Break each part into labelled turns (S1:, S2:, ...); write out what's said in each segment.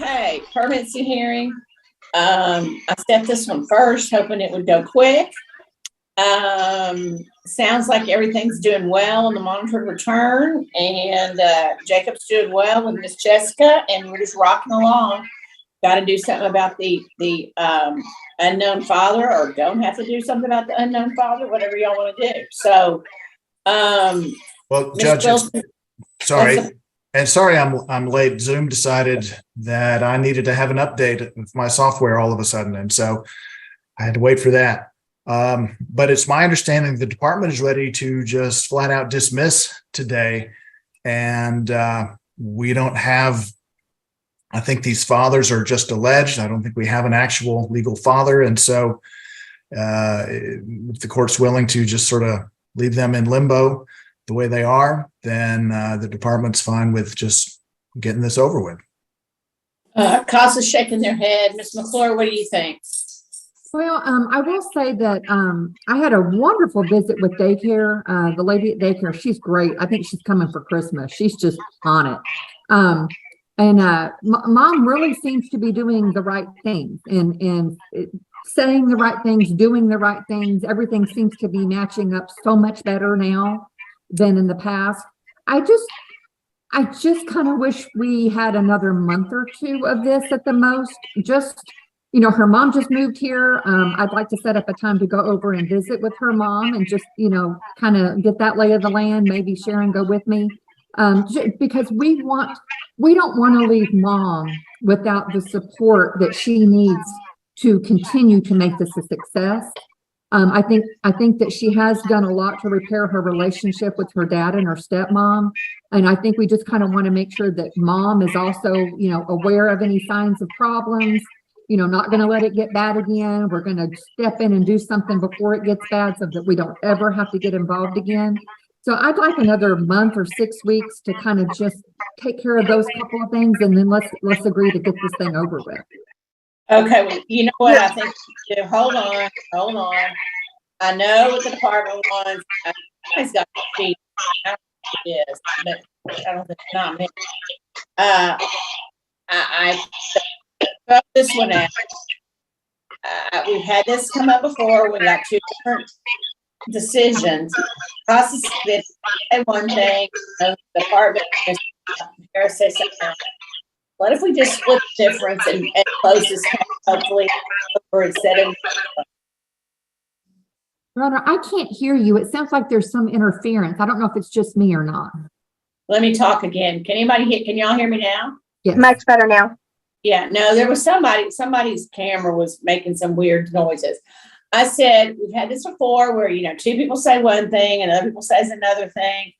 S1: Okay, permanency hearing. I set this one first, hoping it would go quick. Sounds like everything's doing well in the monitored return, and Jacob's doing well with Miss Jessica, and we're just rocking along. Got to do something about the unknown father, or don't have to do something about the unknown father, whatever y'all want to do. So,
S2: well, Judge, sorry. And sorry, I'm late. Zoom decided that I needed to have an update with my software all of a sudden, and so I had to wait for that. But it's my understanding the department is ready to just flat out dismiss today, and we don't have. I think these fathers are just alleged. I don't think we have an actual legal father, and so if the court's willing to just sort of leave them in limbo the way they are, then the department's fine with just getting this over with.
S1: CASA's shaking their head. Ms. McClure, what do you think?
S3: Well, I will say that I had a wonderful visit with daycare. The lady at daycare, she's great. I think she's coming for Christmas. She's just on it. Mom really seems to be doing the right things and saying the right things, doing the right things. Everything seems to be matching up so much better now than in the past. I just kind of wish we had another month or two of this at the most. Just, you know, her mom just moved here. I'd like to set up a time to go over and visit with her mom and just, you know, kind of get that lay of the land. Maybe Sharon go with me, because we don't want to leave mom without the support that she needs to continue to make this a success. I think that she has done a lot to repair her relationship with her dad and her stepmom. And I think we just kind of want to make sure that mom is also, you know, aware of any signs of problems, you know, not going to let it get bad again. We're going to step in and do something before it gets bad so that we don't ever have to get involved again. So I'd like another month or 6 weeks to kind of just take care of those couple of things. And then let's agree to get this thing over with. Okay,
S1: well, you know what I think? Hold on. I know what the department wants. I've got to see. I don't think it is, but I don't think it's not me. I throw this one out. We've had this come up before. We got two different decisions. Process that said one thing, the department says something else. What if we just split the difference and close this hopefully over instead of?
S3: Ronna, I can't hear you. It sounds like there's some interference. I don't know if it's just me or not.
S1: Let me talk again. Can y'all hear me now?
S4: Yes. Much better now.
S1: Yeah, no, there was somebody's camera was making some weird noises. I said, we've had this before where, you know, two people say one thing and other people says another thing.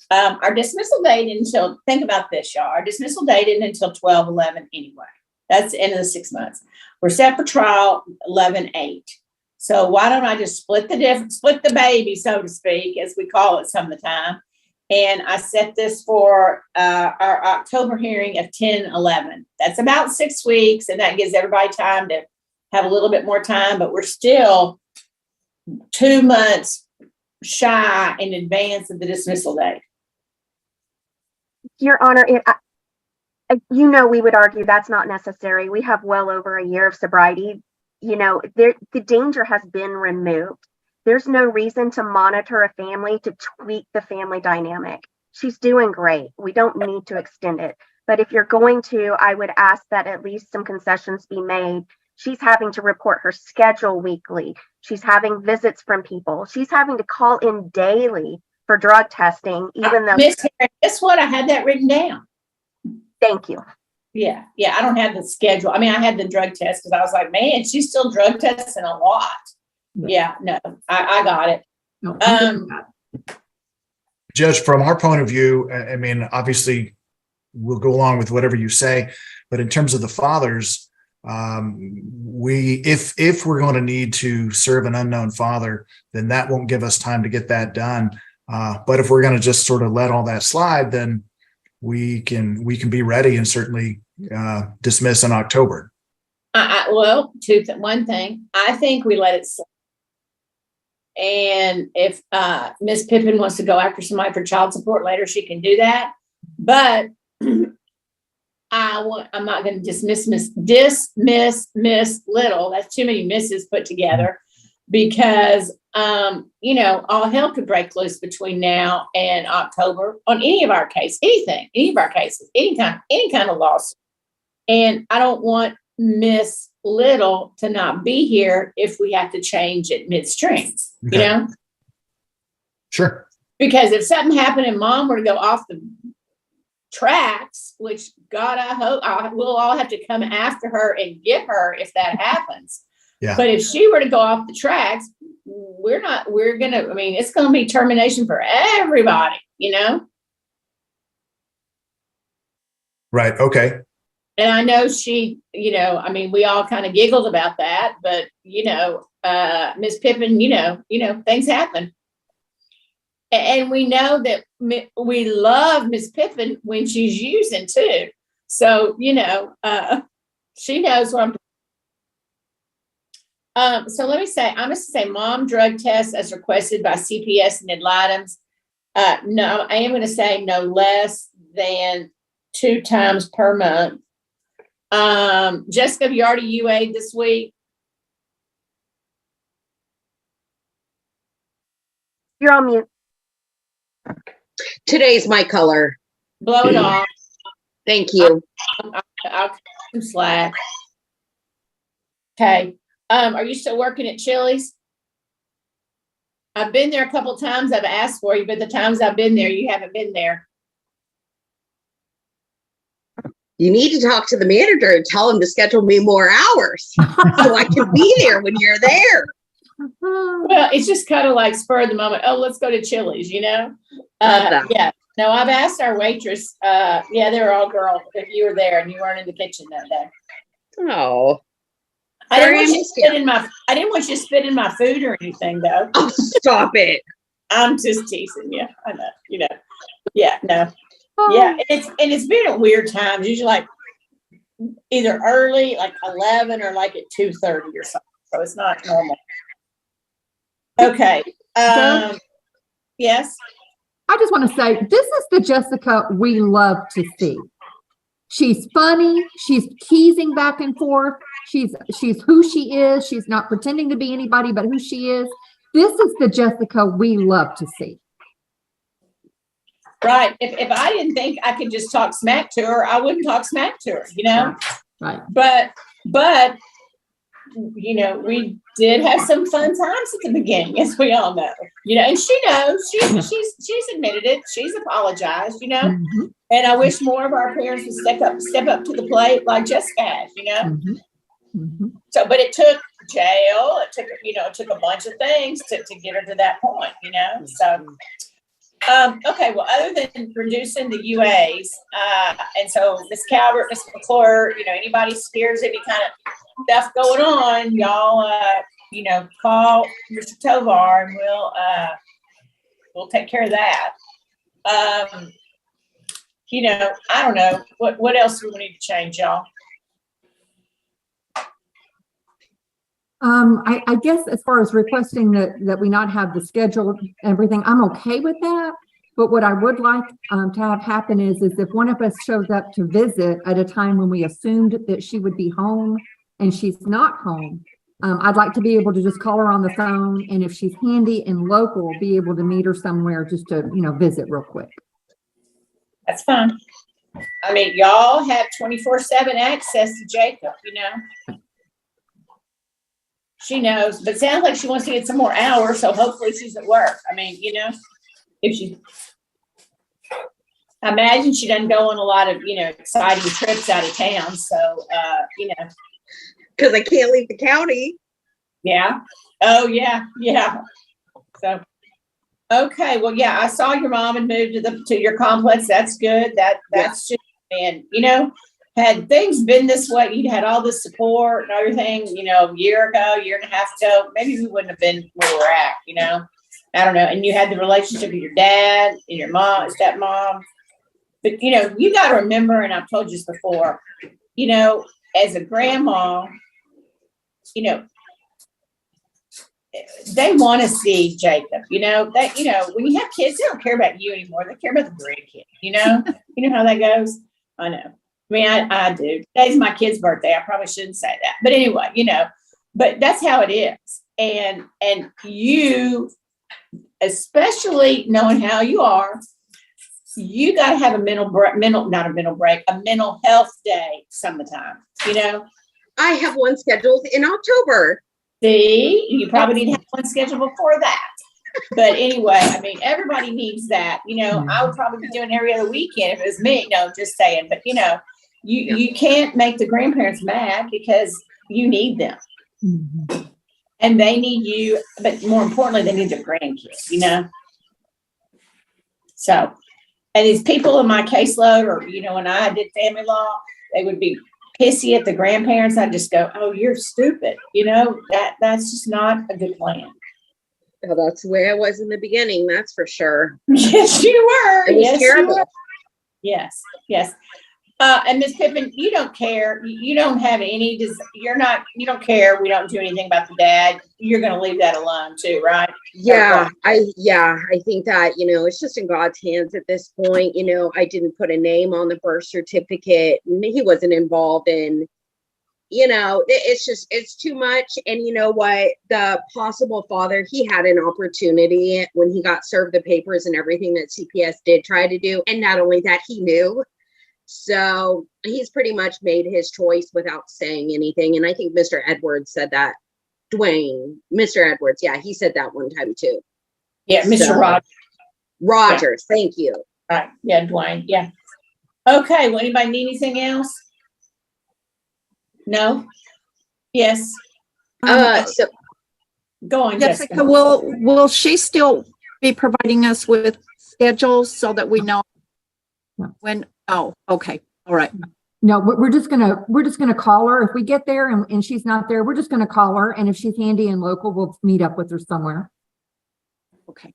S1: Our dismissal date until, think about this, y'all. Our dismissal date isn't until 12/11 anyway. That's the end of the 6 months. We're set for trial 11/8. So why don't I just split the baby, so to speak, as we call it some of the time. And I set this for our October hearing of 10/11. That's about 6 weeks, and that gives everybody time to have a little bit more time, but we're still 2 months shy in advance of the dismissal date.
S4: Your Honor, you know, we would argue that's not necessary. We have well over a year of sobriety. You know, the danger has been removed. There's no reason to monitor a family to tweak the family dynamic. She's doing great. We don't need to extend it. But if you're going to, I would ask that at least some concessions be made. She's having to report her schedule weekly. She's having visits from people. She's having to call in daily for drug testing, even though.
S1: Miss Harris, guess what? I had that written down.
S4: Thank you.
S1: Yeah. I don't have the schedule. I mean, I had the drug test because I was like, man, she's still drug testing a lot. Yeah, no, I got it.
S3: No,
S2: Judge, from our point of view, I mean, obviously, we'll go along with whatever you say, but in terms of the fathers, if we're going to need to serve an unknown father, then that won't give us time to get that done. But if we're going to just sort of let all that slide, then we can be ready and certainly dismiss in October.
S1: Well, one thing, I think we let it slide. And if Miss Pippin wants to go after somebody for child support later, she can do that. But I'm not going to dismiss Miss Little. That's too many misses put together, because all hell could break loose between now and October on any of our cases, any of our cases, any kind of lawsuit. And I don't want Miss Little to not be here if we have to change it midstream,
S2: Okay. Sure.
S1: Because if something happened and Mom were to go off the tracks, which God, I hope we'll all have to come after her and get her if that happens.
S2: Yeah.
S1: But if she were to go off the tracks, it's going to be termination for everybody,
S2: Right. Okay.
S1: And I know she, we all kind of giggled about that, but Miss Pippin, things happen. And we know that we love Miss Pippin when she's using too. So, she knows what so let me say, I'm going to say mom drug test as requested by CPS and Ad-litems. No, I am going to say no less than 2 times per month. Jessica, have you already UA'd this week?
S4: You're on mute.
S5: Today's my color.
S1: Blow it off.
S5: Thank you.
S1: I'll cut some slack. Okay. Are you still working at Chili's? I've been there a couple of times. I've asked for you, but the times I've been there, you haven't been there.
S5: You need to talk to the manager and tell him to schedule me more hours so I can be there when you're there.
S1: Well, it's just kind of like spur of the moment. Oh, let's go to Chili's, Yeah. No, I've asked our waitress. They were all girls. If you were there and you weren't in the kitchen that day.
S5: Oh.
S1: I didn't want you to spit in my food or anything, though.
S5: Oh, stop it.
S1: I'm just teasing you. I know, Yeah, no. Yeah, it's been at weird times. Usually like either early, like 11, or like at 2:30 or something. So it's not normal. Okay. Yes.
S3: I just want to say, this is the Jessica we love to see. She's funny. She's teasing back and forth. She's who she is. She's not pretending to be anybody but who she is. This is the Jessica we love to see.
S1: Right. If I didn't think I could just talk smack to her, I wouldn't talk smack to her,
S3: Right.
S1: But we did have some fun times at the beginning, as we all know. And she knows. She's admitted it. She's apologized,
S3: Mm-hmm.
S1: And I wish more of our parents would step up to the plate like Jessica has,
S3: Mm-hmm. Mm-hmm.
S1: So, but it took jail. It took a bunch of things to get her to that point, So, okay. Well, other than reducing the UAs, and so Miss Calvert, Miss McClure, anybody steers any kind of stuff going on, y'all, call Mr. Tovar and we'll take care of that. I don't know what else do we need to change, y'all.
S3: I guess as far as requesting that we not have the schedule and everything, I'm okay with that. But what I would like to have happen is if one of us shows up to visit at a time when we assumed that she would be home and she's not home, I'd like to be able to just call her on the phone, and if she's handy and local, be able to meet her somewhere just to visit real quick.
S1: That's fine. I mean, y'all have 24/7 access to Jacob, She knows, but it sounds like she wants to get some more hours, so hopefully she's at work. I mean, if I imagine she doesn't go on a lot of, exciting trips out of town. So,
S5: Because I can't leave the county.
S1: Yeah. Oh, yeah. Yeah. So, okay. Well, yeah, I saw your mom had moved to your complex. That's good. That's just, and, had things been this way, you'd had all this support and everything, a year and a half ago, maybe we wouldn't have been where we're at, I don't know. And you had the relationship with your dad and your mom, stepmom. But, you got to remember, and I've told you this before, as a grandma, they want to see Jacob, when you have kids, they don't care about you anymore. They care about the grandkid, you know how that goes. I know. mean, I do. Today's my kid's birthday. I probably shouldn't say that. But anyway, but that's how it is. And you, especially knowing how you are, you got to have a mental health day some of the time,
S5: I have one scheduled in October.
S1: See, you probably need to have one scheduled before that. But anyway, I mean, everybody needs that. I would probably be doing every other weekend if it was me. No, just saying. But, you can't make the grandparents mad because you need them.
S3: Mm-hmm.
S1: And they need you. But more importantly, they need their grandkids, So, and these people in my caseload or, when I did family law, they would be pissy at the grandparents. I'd just go, oh, you're stupid. That's just not a good plan.
S5: Oh, that's the way I was in the beginning. That's for sure.
S1: Yes, you were.
S5: It was terrible.
S1: Yes. And Ms. Pippin, you don't care. You don't have any, you don't care. We don't do anything about the dad. You're going to leave that alone too, right?
S5: Yeah, I think that, it's just in God's hands at this point. I didn't put a name on the birth certificate. He wasn't involved in, it's too much. And you know what? The possible father, he had an opportunity when he got served the papers and everything that CPS did try to do. And not only that, he knew. So he's pretty much made his choice without saying anything. And I think Mr. Edwards said that. Mr. Edwards. Yeah, he said that one time too.
S1: Yeah, Mr. Rogers.
S5: Rogers, yeah. Thank you.
S1: Right. Yeah, Dwayne. Yeah. Okay. Well, anybody need anything else? No? Yes.
S5: So
S1: go on,
S6: Jessica. Will she still be providing us with schedules so that we know when? Oh, okay. All right.
S3: No, we're just gonna call her if we get there and she's not there. We're just gonna call her, and if she's handy and local, we'll meet up with her somewhere.
S6: Okay.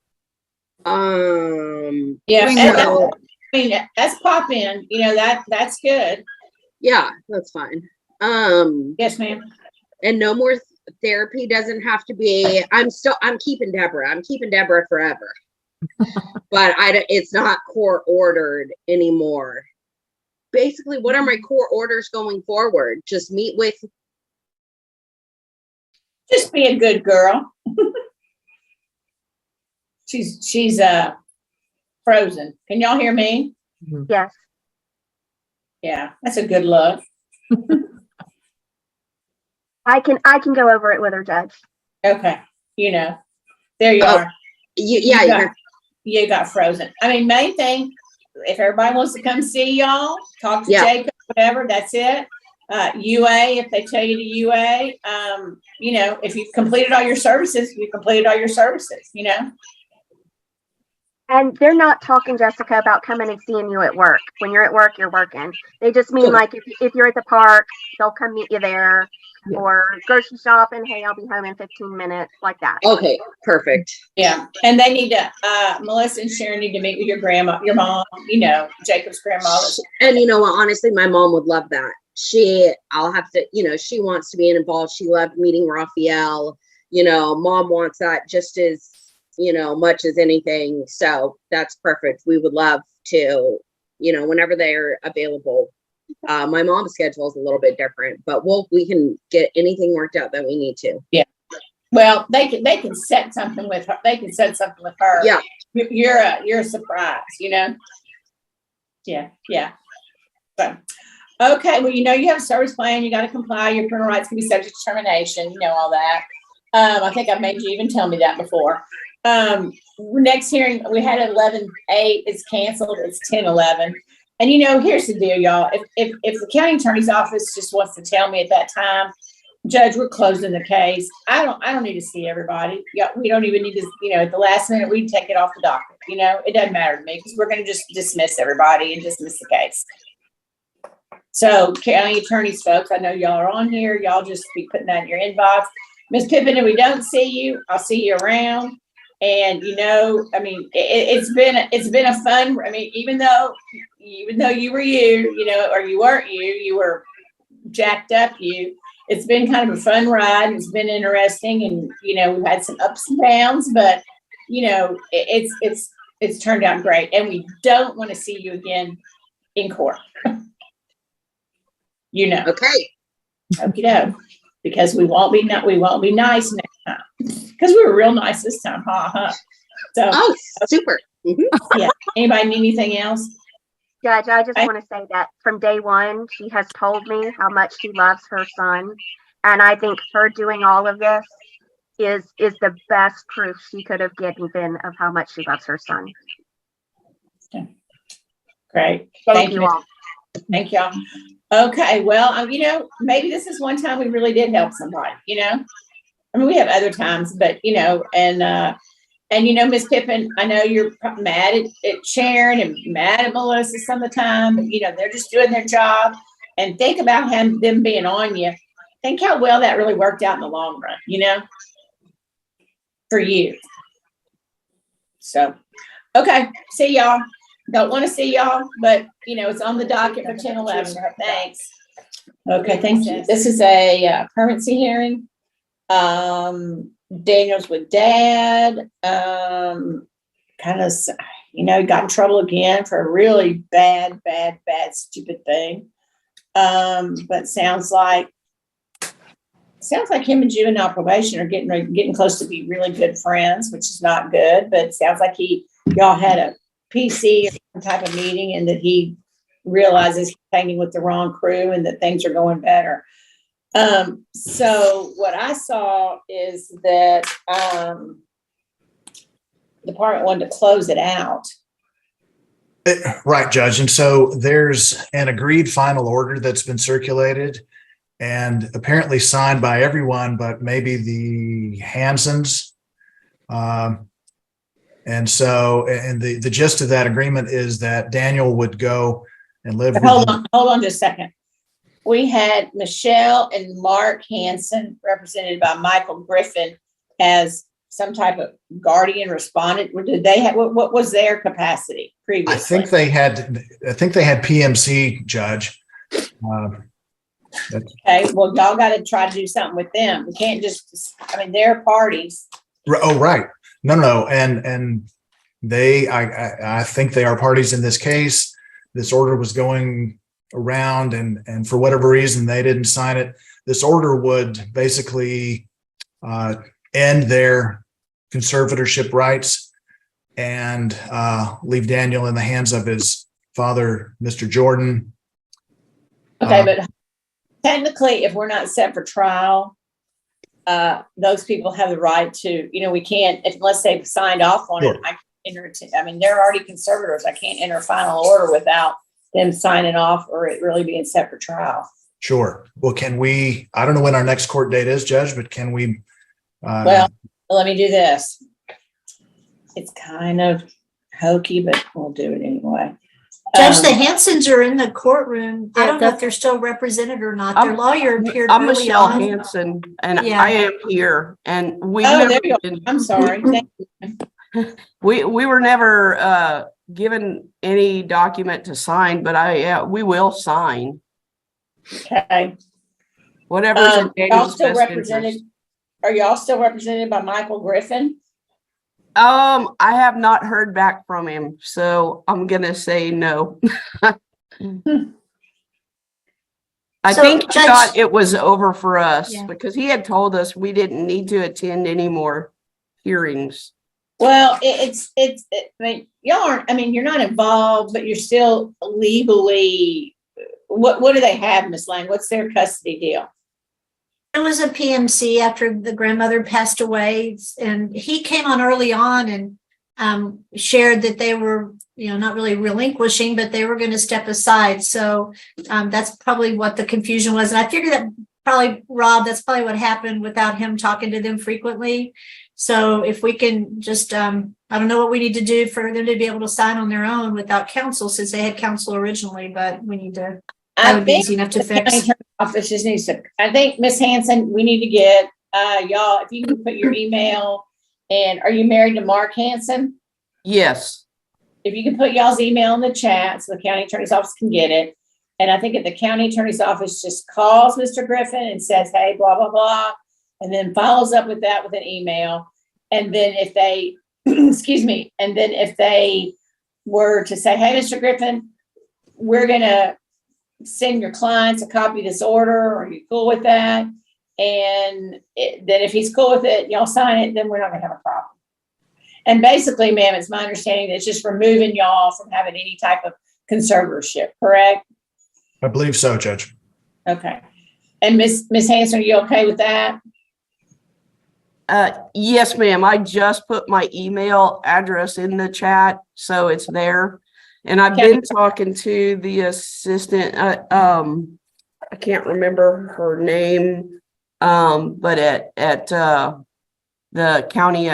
S1: Yeah. That's pop in. That's good.
S5: Yeah, that's fine.
S1: Yes, ma'am.
S5: And no more therapy doesn't have to be. I'm keeping Deborah. I'm keeping Deborah forever. But it's not court ordered anymore. Basically, what are my court orders going forward? Just be
S1: a good girl. She's frozen. Can y'all hear me?
S4: Yes.
S1: Yeah, that's a good look.
S4: I can go over it with her, Judge.
S1: Okay. There you are. You got frozen. I mean, main thing, if everybody wants to come see y'all, talk to Jacob, whatever, that's it. UA, if they tell you to UA, if you've completed all your services, you completed all your services,
S4: And they're not talking, Jessica, about coming and seeing you at work. When you're at work, you're working. They just mean like if you're at the park, they'll come meet you there. Yeah. Or grocery shopping, hey, I'll be home in 15 minutes, like that.
S5: Okay, perfect.
S1: Yeah, and they need to, Melissa and Sharon need to meet with your mom, Jacob's grandma.
S5: And honestly, my mom would love that. She wants to be involved. She loved meeting Raphael. Mom wants that just as, much as anything. So that's perfect. We would love to, whenever they're available. My mom's schedule is a little bit different, but we can get anything worked out that we need to.
S1: Yeah. Well, they can set something with her. They can set something with her.
S5: Yeah.
S1: You're a surprise, Yeah. So, okay. Well, you have a service plan. You got to comply. Your parental rights can be subject to termination. All that. I think I've made you even tell me that before. Next hearing we had at 11:08. It's canceled. It's 10:11. And here's the deal, y'all. If the county attorney's office just wants to tell me at that time, Judge, we're closing the case, I don't need to see everybody. Yeah, we don't even need to, at the last minute, we take it off the docket. It doesn't matter to me because we're going to just dismiss everybody and dismiss the case. So county attorneys, folks, I know y'all are on here. Y'all just be putting that in your inbox. Ms. Pippin, if we don't see you, I'll see you around. And it's been a fun. Even though you were or you weren't you were jacked up. It's been kind of a fun ride. It's been interesting, and we've had some ups and downs, but it's turned out great. And we don't want to see you again in court. You know.
S5: Okay.
S1: Okay, because we won't be nice next time. Because we were real nice this time, huh? So
S5: oh, super.
S1: Yeah. Anybody need anything else?
S4: Judge, I just want to say that from day one, she has told me how much she loves her son. And I think her doing all of this is the best proof she could have given of how much she loves her son.
S1: Great.
S4: Thank you all.
S1: Thank y'all. Okay, well, maybe this is one time we really did help somebody, I mean, we have other times, but, and Miss Pippin, I know you're mad at Sharon and mad at Melissa some of the time, but, they're just doing their job. And think about them being on you. Think how well that really worked out in the long run, for you. So, okay, see y'all. Don't want to see y'all, but, it's on the docket for 10/11. Thanks. Okay, thanks. This is a permanency hearing. Daniel's with Dad. Kind of, got in trouble again for a really bad, stupid thing. But sounds like him and juvenile probation are getting close to be really good friends, which is not good. But it sounds like y'all had a PC or some type of meeting, and that he realizes he's hanging with the wrong crew and that things are going better. So what I saw is that the department wanted to close it out.
S2: Right, Judge. And so there's an agreed final order that's been circulated and apparently signed by everyone, but maybe the Hansons. And the gist of that agreement is that Daniel would go and live.
S1: Hold on just a second. We had Michelle and Mark Hansen, represented by Michael Griffin, as some type of guardian respondent. Did they have, what was their capacity previously?
S2: I think they had PMC, Judge.
S1: Okay, well, y'all got to try to do something with them. We can't just, they're parties.
S2: Oh, right. No. And I think they are parties in this case. This order was going around and for whatever reason, they didn't sign it. This order would basically end their conservatorship rights and leave Daniel in the hands of his father, Mr. Jordan.
S1: Okay, but technically, if we're not set for trial, those people have the right to, we can't, unless they've signed off on it. I can't enter. They're already conservators. I can't enter a final order without them signing off or it really being set for trial.
S2: Sure. Well, I don't know when our next court date is, Judge, but can we?
S1: Well, let me do this. It's kind of hokey, but we'll do it anyway.
S7: Judge, the Hansons are in the courtroom. I don't know if they're still represented or not. Their lawyer appeared
S8: I'm
S7: early
S8: Michelle
S7: on.
S8: Hansen, and I am here. And
S1: there you go. I'm sorry.
S8: we were never given any document to sign, but we will sign.
S1: Okay.
S8: Whatever's in Daniel's
S1: still
S8: best
S1: represented.
S8: interest.
S1: Are y'all still represented by Michael Griffin?
S8: I have not heard back from him, so I'm gonna say no. I think he thought it was over for us because he had told us we didn't need to attend any more hearings.
S1: Well, y'all aren't, you're not involved, but you're still legally, what do they have, Miss Lang? What's their custody deal?
S7: It was a PMC after the grandmother passed away, and he came on early on and shared that they were, not really relinquishing, but they were going to step aside. So that's probably what the confusion was. And I figured that probably, Rob, that's probably what happened without him talking to them frequently. So if we can just, I don't know what we need to do for them to be able to sign on their own without counsel, since they had counsel originally, but we need to, that would be easy enough to fix.
S1: Office just needs to, I think, Miss Hansen, we need to get y'all, if you can put your email, and are you married to Mark Hansen?
S8: Yes.
S1: If you can put y'all's email in the chat so the county attorney's office can get it. And I think if the county attorney's office just calls Mr. Griffin and says, hey, blah, blah, blah, and then follows up with that with an email. And then if they, excuse me, and then if they were to say, hey, Mr. Griffin, we're going to send your clients a copy of this order. Are you cool with that? And then if he's cool with it, y'all sign it, then we're not gonna have a problem. And basically, ma'am, it's my understanding that it's just removing y'all from having any type of conservatorship, correct?
S2: I believe so, Judge.
S1: Okay. And Miss Hanson, are you okay with that?
S8: Yes, ma'am. I just put my email address in the chat, so it's there. And I've been talking to the assistant, I can't remember her name, but at the county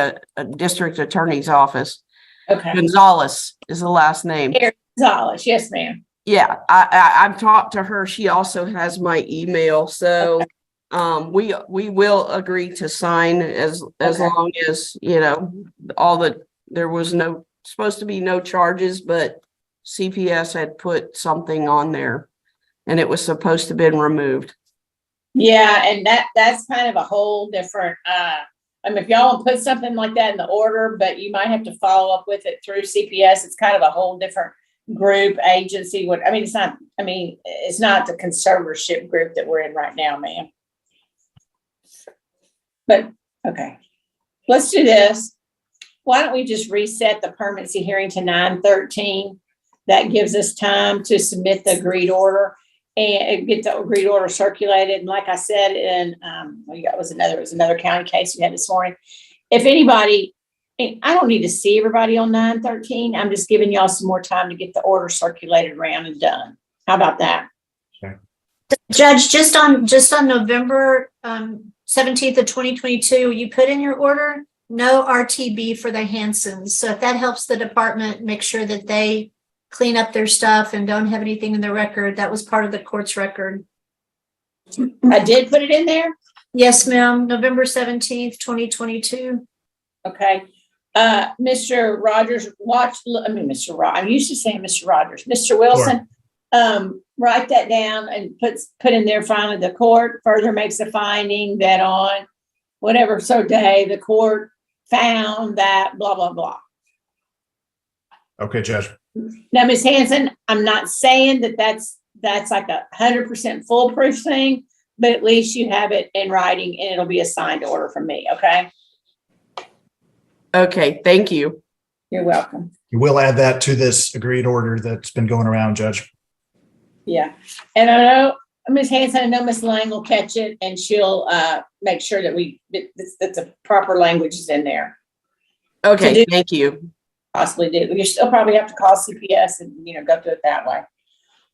S8: district attorney's office.
S1: Okay.
S8: Gonzalez is the last name.
S1: Gonzalez, yes, ma'am.
S8: Yeah, I've talked to her. She also has my email, so we will agree to sign as long as, you know, there was supposed to be no charges, but CPS had put something on there and it was supposed to have been removed.
S1: Yeah, and that's kind of a whole different I mean, if y'all want to put something like that in the order, but you might have to follow up with it through CPS. It's kind of a whole different group, agency. It's not the conservatorship group that we're in right now, ma'am. But okay, let's do this. Why don't we just reset the permanency hearing to 9/13? That gives us time to submit the agreed order and get the agreed order circulated. And like I said, it was another county case we had this morning. If anybody, I don't need to see everybody on 9/13. I'm just giving y'all some more time to get the order circulated around and done. How about that?
S2: Okay.
S7: Judge, just on November 17th of 2022, you put in your order, no RTB for the Hansons. So if that helps the department make sure that they clean up their stuff and don't have anything in the record, that was part of the court's record.
S1: I did put it in there?
S7: Yes, ma'am. November 17th, 2022.
S1: Okay. Mr. Rogers, I'm used to saying Mr. Rogers. Mr. Wilson, write that down and put in there finally, the court further makes a finding that on whatever day the court found that blah, blah, blah.
S2: Okay, Judge.
S1: Now, Ms. Hanson, I'm not saying that's like 100% foolproof thing, but at least you have it in writing and it'll be a signed order from me. Okay.
S8: Okay. Thank you.
S1: You're welcome.
S2: We'll add that to this agreed order that's been going around, Judge.
S1: Yeah. And I know Ms. Hanson, I know Ms. Lang will catch it and she'll make sure that that the proper language is in there.
S8: Okay. Thank you.
S1: Possibly do. You still probably have to call CPS and, go through it that way.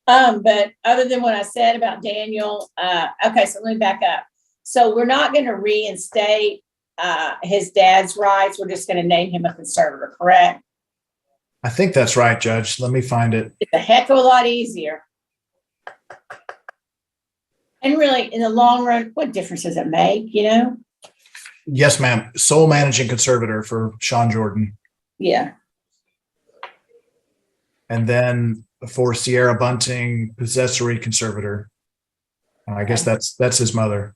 S1: But other than what I said about Daniel, okay, so let me back up. So we're not going to reinstate his dad's rights. We're just going to name him a conservator, correct?
S2: I think that's right, Judge. Let me find it.
S1: It's a heck of a lot easier. And really, in the long run, what difference does it make,
S2: Yes, ma'am. Sole managing conservator for Sean Jordan.
S1: Yeah.
S2: And then for Sierra Bunting, possessory conservator. I guess that's his mother.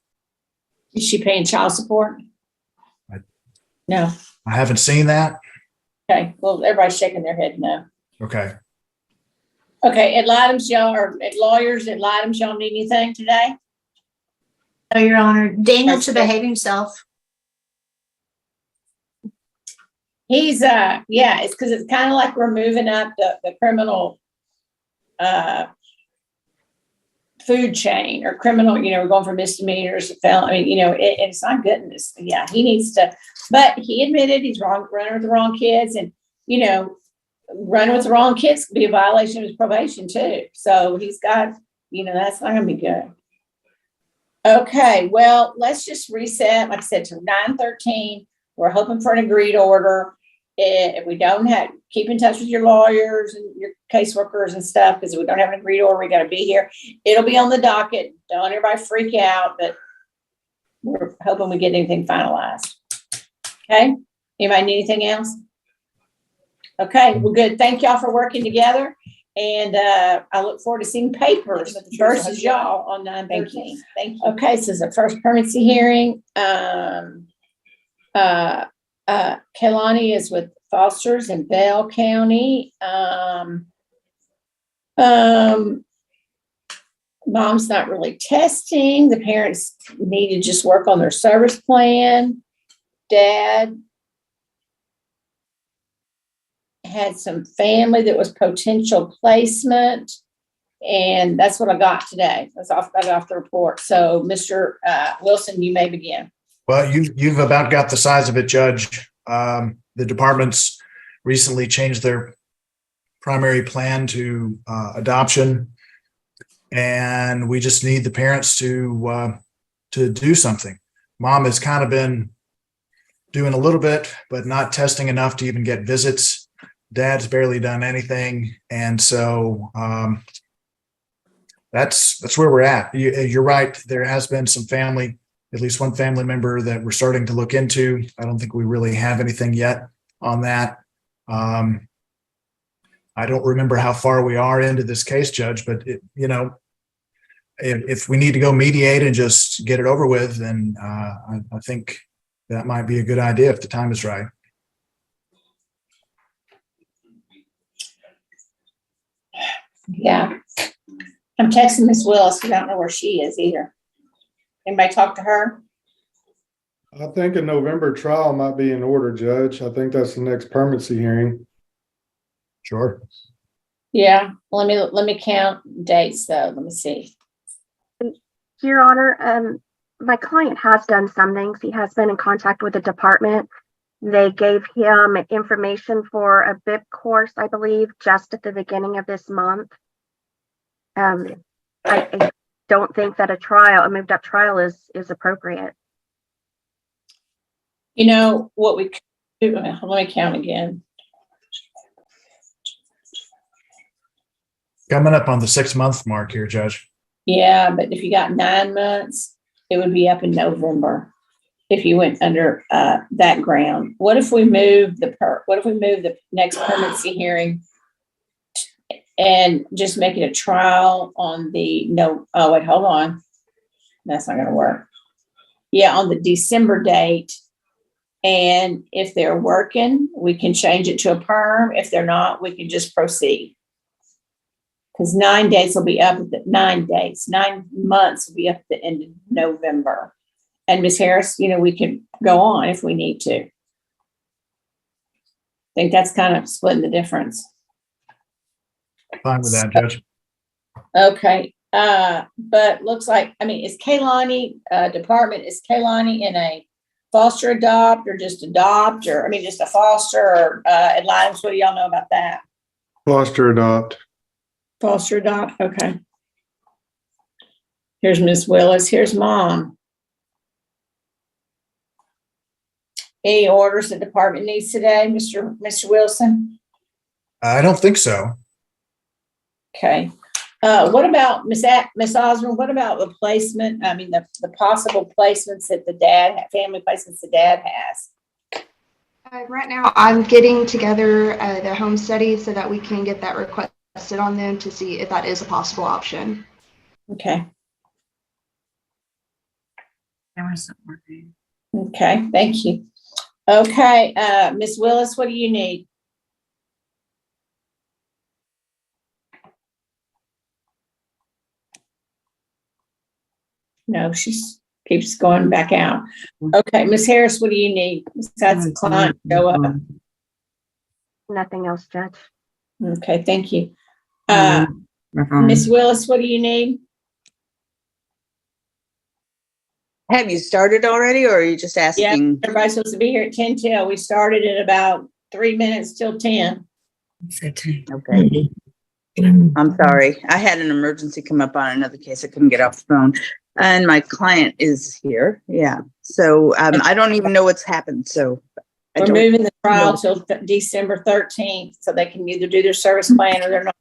S1: Is she paying child support? No.
S2: I haven't seen that.
S1: Okay. Well, everybody's shaking their head no.
S2: Okay.
S1: Okay. At lawyers, y'all need anything today?
S7: No, Your Honor. Daniel to behave himself.
S1: He's it's because it's kind of like we're moving up the criminal food chain or criminal, we're going from misdemeanors to felony. It's not goodness. Yeah, he needs to, but he admitted he's running with the wrong kids, and running with the wrong kids could be a violation of his probation too. So he's got, that's not gonna be good. Okay, well, let's just reset, like I said, to 9/13. We're hoping for an agreed order. If we don't keep in touch with your lawyers and your caseworkers and stuff, because if we don't have an agreed order, we got to be here. It'll be on the docket. Don't everybody freak out, but we're hoping we get anything finalized. Okay. Anybody need anything else? Okay. Well, good. Thank y'all for working together. And I look forward to seeing papers versus y'all on 9/13. Thank you. Okay. So this is the first permanency hearing. Keilani is with Foster's in Bell County. Mom's not really testing. The parents need to just work on their service plan. Dad had some family that was potential placement. And that's what I got today. I got off the report. So Mr. Wilson, you may begin.
S2: Well, you've about got the size of it, Judge. The departments recently changed their primary plan to adoption, and we just need the parents to do something. Mom has kind of been doing a little bit, but not testing enough to even get visits. Dad's barely done anything, and so that's where we're at. You're right. There has been some family, at least one family member that we're starting to look into. I don't think we really have anything yet on that. I don't remember how far we are into this case, Judge, but if we need to go mediate and just get it over with, then I think that might be a good idea if the time is right.
S1: Yeah. I'm texting Miss Willis. I don't know where she is either. Anybody talk to her?
S9: I think a November trial might be in order, Judge. I think that's the next permanency hearing.
S2: Sure.
S1: Yeah. Let me count dates though. Let me see.
S4: Your Honor, my client has done some things. He has been in contact with the department. They gave him information for a BIP course, I believe, just at the beginning of this month. I don't think that a moved up trial is appropriate.
S1: You know what we do? Let me count again.
S2: Coming up on the 6-month mark here, Judge.
S1: Yeah, but if you got 9 months, it would be up in November if you went under that ground. What if we move the next permanency hearing and just make it a trial on hold on. That's not going to work. Yeah, on the December date. And if they're working, we can change it to a perm. If they're not, we can just proceed. Because 9 days will be up at 9 months will be up at the end of November. And Ms. Harris, we can go on if we need to. I think that's kind of splitting the difference.
S2: Fine with that, Judge.
S1: Okay. But looks like, is Keilani department, is Keilani in a foster adopt or just adopt or, just a foster or Atlantis? What do y'all know about that?
S9: Foster adopt.
S1: Foster adopt. Okay. Here's Miss Willis. Here's Mom. Any orders the department needs today, Mr. Wilson?
S2: I don't think so.
S1: Okay. What about Miss Osborne? What about the placement? The possible placements that family placements the dad has.
S10: Right now, I'm getting together the home study so that we can get that requested on them to see if that is a possible option.
S1: Okay. Okay, thank you. Okay, Miss Willis, what do you need? No, she keeps going back out. Okay, Miss Harris, what do you need? Besides the client show up.
S4: Nothing else, Judge.
S1: Okay, thank you. Miss Willis, what do you need?
S11: Have you started already, or are you just asking?
S1: Yeah, everybody's supposed to be here at 10 till. We started at about 3 minutes till 10.
S11: Okay. I'm sorry. I had an emergency come up on another case. I couldn't get off the phone. And my client is here. Yeah. So I don't even know what's happened. So
S1: we're moving the trial till December 13th so they can either do their service plan or they're not.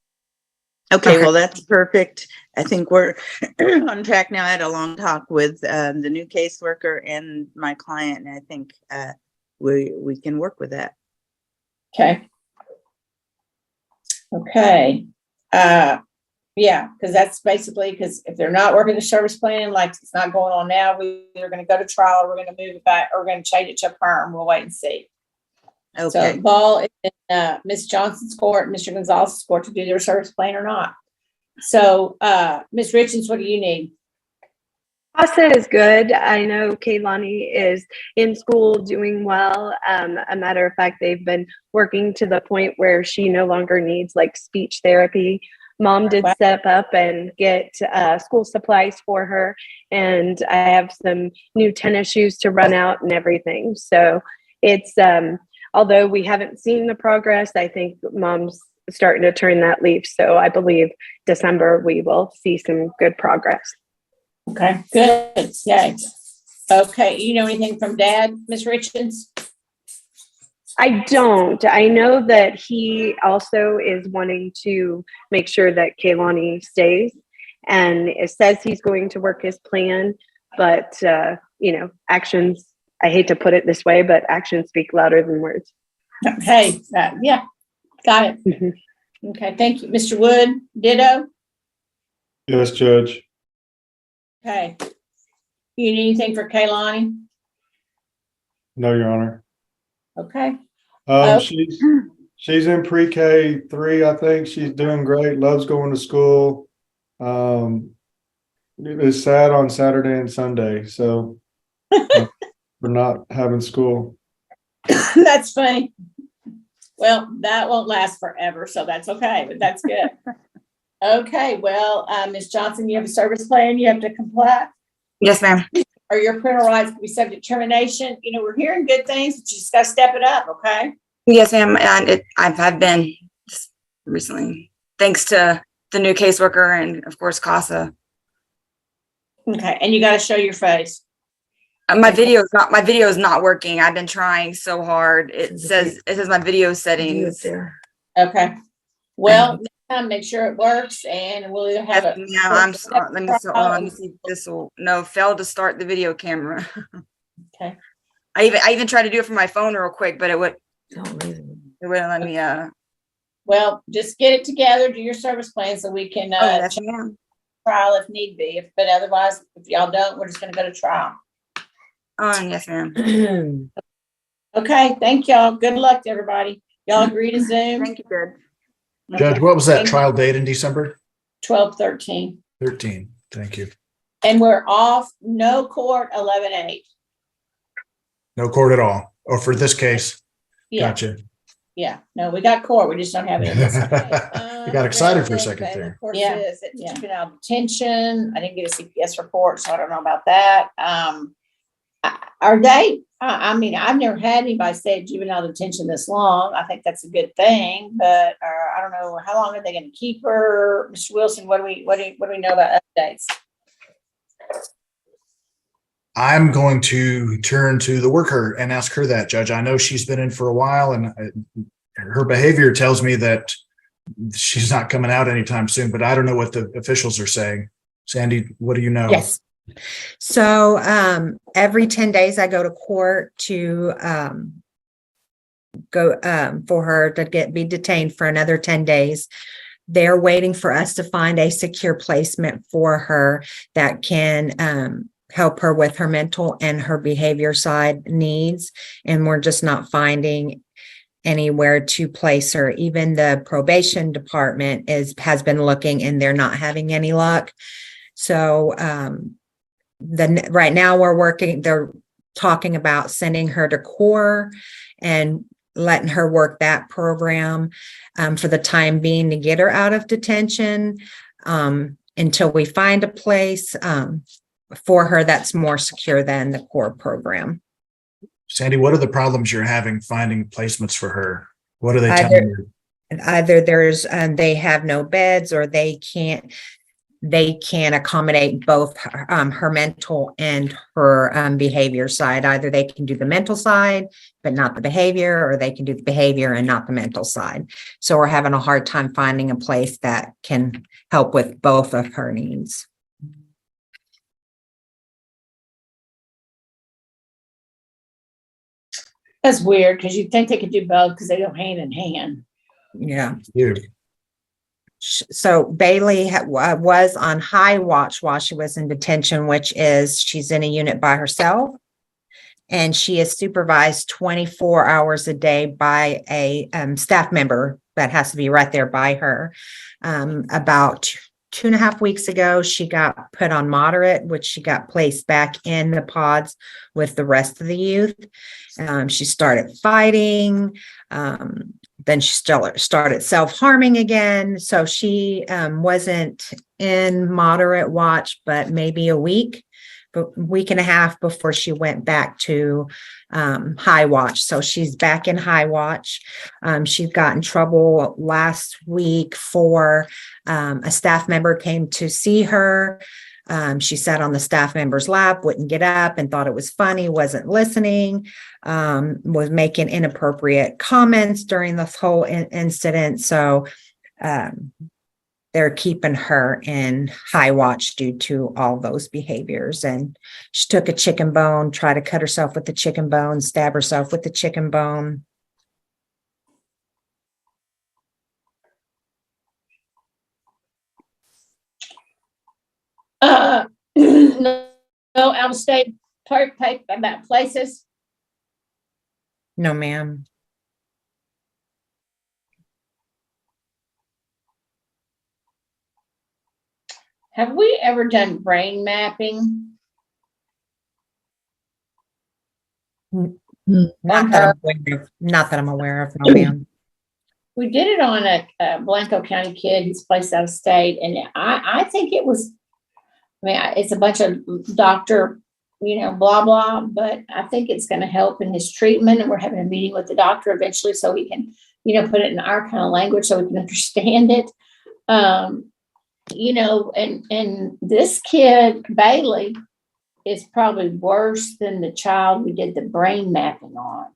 S11: Okay, well, that's perfect. I think we're on track now. I had a long talk with the new caseworker and my client, and I think we can work with that.
S1: Okay. Okay. Yeah, because that's basically, because if they're not working the service plan, like it's not going on now, we're going to go to trial, or we're going to move it back, or we're going to change it to a perm. We'll wait and see.
S11: Okay.
S1: So ball is in Ms. Johnson's court, Mr. Gonzalez's court to do their service plan or not. So, Ms. Richards, what do you need?
S12: Asa is good. I know Keilani is in school doing well. A matter of fact, they've been working to the point where she no longer needs like speech therapy. Mom did step up and get school supplies for her, and I have some new tennis shoes to run out and everything. So it's, although we haven't seen the progress, I think Mom's starting to turn that leaf. So I believe December we will see some good progress.
S1: Okay, good. Yay. Okay, you know anything from Dad, Ms. Richards?
S12: I don't. I know that he also is wanting to make sure that Keilani stays, and it says he's going to work his plan, but actions, I hate to put it this way, but actions speak louder than words.
S1: Okay, yeah, got it.
S12: Mm-hmm.
S1: Okay, thank you. Mr. Wood, ditto?
S9: Yes, Judge.
S1: Okay. You need anything for Keilani?
S9: No, Your Honor.
S1: Okay.
S9: She's in pre-K 3, I think. She's doing great, loves going to school. It's sad on Saturday and Sunday, so we're not having school.
S1: That's funny. Well, that won't last forever, so that's okay, but that's good. Okay, well, Ms. Johnson, you have a service plan you have to comply.
S11: Yes, ma'am.
S1: Or your parental rights to be subject to termination. You know, we're hearing good things, but you just got to step it up, okay?
S11: Yes, ma'am. And I've been just recently, thanks to the new caseworker and of course CASA.
S1: Okay, and you got to show your face.
S11: My video is not working. I've been trying so hard. It says my video settings.
S1: Okay. Well, next time make sure it works, and we'll either have it.
S11: Yeah, I'm sorry. Let me see. This will fail to start the video camera.
S1: Okay.
S11: I even tried to do it from my phone real quick, but it wouldn't let me.
S1: Well, just get it together, do your service plan, so we can trial if need be. But otherwise, if y'all don't, we're just going to go to trial.
S11: Yes, ma'am.
S1: Okay, thank y'all. Good luck to everybody. Y'all agree to Zoom?
S11: Thank you, Judge.
S2: Judge, what was that trial date in December?
S1: 12/13.
S2: 13. Thank you.
S1: And we're off, no court, 11/8.
S2: No court at all. Or for this case.
S1: Yeah.
S2: Gotcha.
S1: Yeah, no, we got court. We just don't have it in this.
S2: You got excited for a second there.
S1: Yeah. Juvenile detention. I didn't get a CPS report, so I don't know about that. Are they, I mean, I've never had anybody stay at juvenile detention this long. I think that's a good thing, but I don't know, how long are they going to keep her? Mr. Wilson, what do we know about updates?
S2: I'm going to turn to the worker and ask her that, Judge. I know she's been in for a while, and her behavior tells me that she's not coming out anytime soon, but I don't know what the officials are saying. Sandy, what do you know?
S13: Yes. So every 10 days I go to court to go for her to be detained for another 10 days. They're waiting for us to find a secure placement for her that can help her with her mental and her behavior side needs. And we're just not finding anywhere to place her. Even the probation department has been looking, and they're not having any luck. So right now they're talking about sending her to core and letting her work that program for the time being to get her out of detention until we find a place for her that's more secure than the core program.
S2: Sandy, what are the problems you're having finding placements for her? What are they telling you?
S13: Either they have no beds, or they can't accommodate both her mental and her behavior side. Either they can do the mental side, but not the behavior, or they can do the behavior and not the mental side. So we're having a hard time finding a place that can help with both of her needs.
S1: That's weird, because you'd think they could do both because they go hand in hand.
S13: Yeah.
S2: Weird.
S13: So Bailey was on high watch while she was in detention, which is she's in a unit by herself, and she is supervised 24 hours a day by a staff member that has to be right there by her about 2.5 weeks ago, she got put on moderate, which she got placed back in the pods with the rest of the youth. She started fighting. Then she started self-harming again. So she wasn't in moderate watch, but maybe a week and a half before she went back to high watch. So she's back in high watch. She got in trouble last week for a staff member came to see her. She sat on the staff member's lap, wouldn't get up, and thought it was funny, wasn't listening, was making inappropriate comments during the whole incident. So they're keeping her in high watch due to all those behaviors. And she took a chicken bone, tried to cut herself with the chicken bone, stab herself with the chicken bone.
S1: No out-of-state about places.
S13: No, ma'am.
S1: Have we ever done brain mapping?
S13: Not that I'm aware of, no, ma'am.
S1: We did it on a Blanco County kid who's placed out of state, and I think it was. I mean, it's a bunch of doctor, blah blah, but I think it's going to help in his treatment. And we're having a meeting with the doctor eventually, so we can, put it in our kind of language so we can understand it. And this kid, Bailey, is probably worse than the child we did the brain mapping on.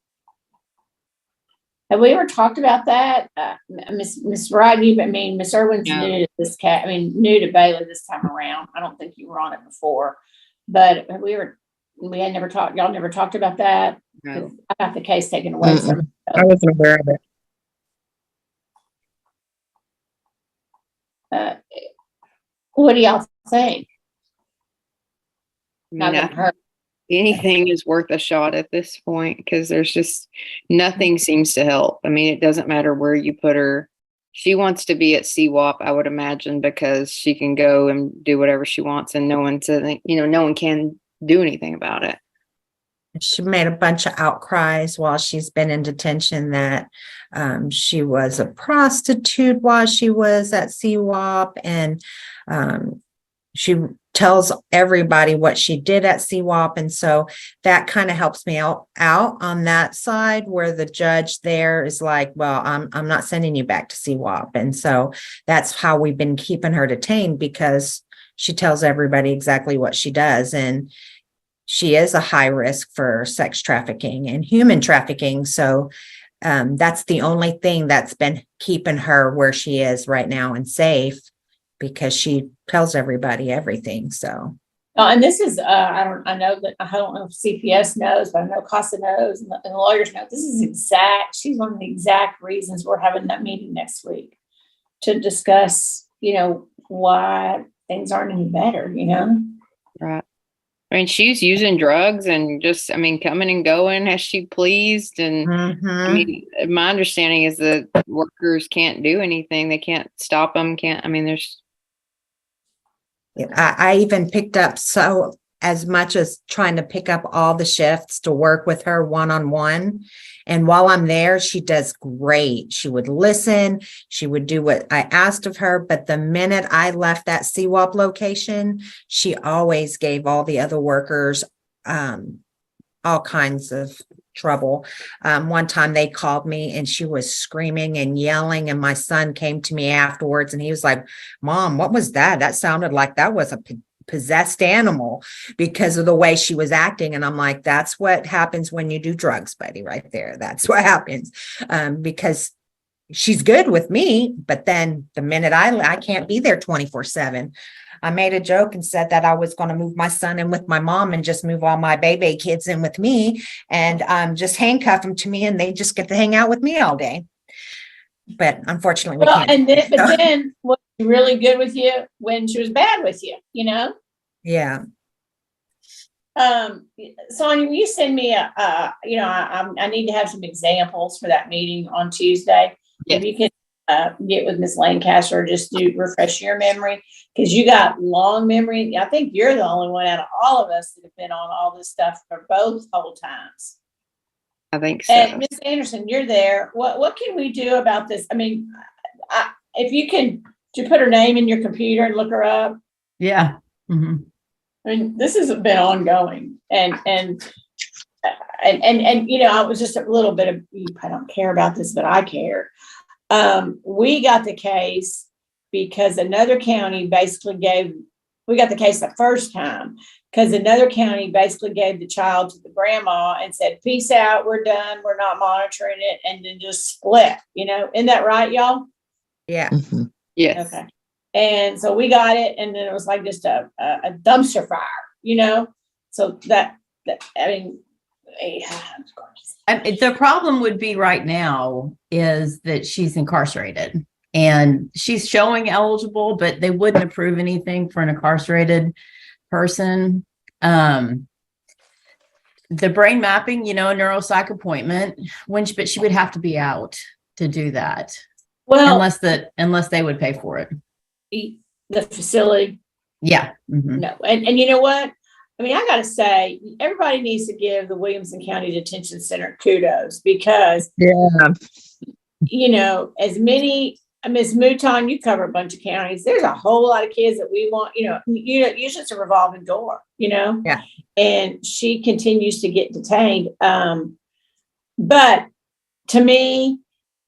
S1: Have we ever talked about that? Miss Wright, Miss Irwin's new to this cat, new to Bailey this time around. I don't think you were on it before, but y'all never talked about that?
S14: No.
S1: I got the case taken away from me.
S13: I wasn't aware of it.
S1: What do y'all think?
S14: I mean, anything is worth a shot at this point, because there's just nothing seems to help. I mean, it doesn't matter where you put her. She wants to be at CWAP, I would imagine, because she can go and do whatever she wants, and no one can do anything about it.
S13: She made a bunch of outcries while she's been in detention that she was a prostitute while she was at CWAP, and she tells everybody what she did at CWAP. And so that kind of helps me out on that side, where the judge there is like, well, I'm not sending you back to CWAP. And so that's how we've been keeping her detained, because she tells everybody exactly what she does. And she is a high risk for sex trafficking and human trafficking. So that's the only thing that's been keeping her where she is right now and safe, because she tells everybody everything. So,
S1: and this is I don't know if CPS knows, but I know CASA knows, and the lawyers know. This is she's one of the exact reasons we're having that meeting next week to discuss, why things aren't any better,
S14: Right. I mean, she's using drugs and just, coming and going as she pleased. And my understanding is that workers can't do anything. They can't stop them.
S13: I even picked up as much as trying to pick up all the shifts to work with her one-on-one. And while I'm there, she does great. She would listen. She would do what I asked of her. But the minute I left that CWAP location, she always gave all the other workers all kinds of trouble. One time they called me and she was screaming and yelling, and my son came to me afterwards and he was like, "Mom, what was that? That sounded like that was a possessed animal," because of the way she was acting. And I'm like, that's what happens when you do drugs, buddy, right there. That's what happens. Because she's good with me, but then the minute I can't be there 24/7. I made a joke and said that I was going to move my son in with my mom and just move all my baby kids in with me and just handcuff them to me, and they just get to hang out with me all day. But unfortunately, we can't.
S1: But then was she really good with you when she was bad with you,
S13: Yeah.
S1: Sonia, will you send me I need to have some examples for that meeting on Tuesday.
S14: Yeah.
S1: If you can get with Miss Lancaster, just to refresh your memory, because you got long memory. I think you're the only one out of all of us that have been on all this stuff for both whole times.
S14: I think so.
S1: And Miss Anderson, you're there. What can we do about this? I mean, if you can, to put her name in your computer and look her up.
S15: Yeah.
S1: I mean, this has been ongoing, and you know, I was just a little bit of, I don't care about this, but I care. We got the case because another county basically we got the case the first time because another county basically gave the child to the grandma and said, peace out, we're done, we're not monitoring it, and then just split, you know, isn't that right, y'all?
S13: Yeah.
S14: Yes.
S1: Okay. And so we got it, and then it was like just a dumpster fire, you know? So that I mean,
S15: the problem would be right now is that she's incarcerated and she's showing eligible, but they wouldn't approve anything for an incarcerated person. The brain mapping, you know, a neuropsych appointment, but she would have to be out to do that. Well, unless they would pay for it.
S1: The facility.
S15: Yeah.
S1: No. And you know what? I mean, I got to say, everybody needs to give the Williamson County Detention Center kudos because, you know, as many, Ms. Mouton, you cover a bunch of counties. There's a whole lot of kids that we want, you know, usually it's a revolving door, you know?
S13: Yeah.
S1: And she continues to get detained. But to me,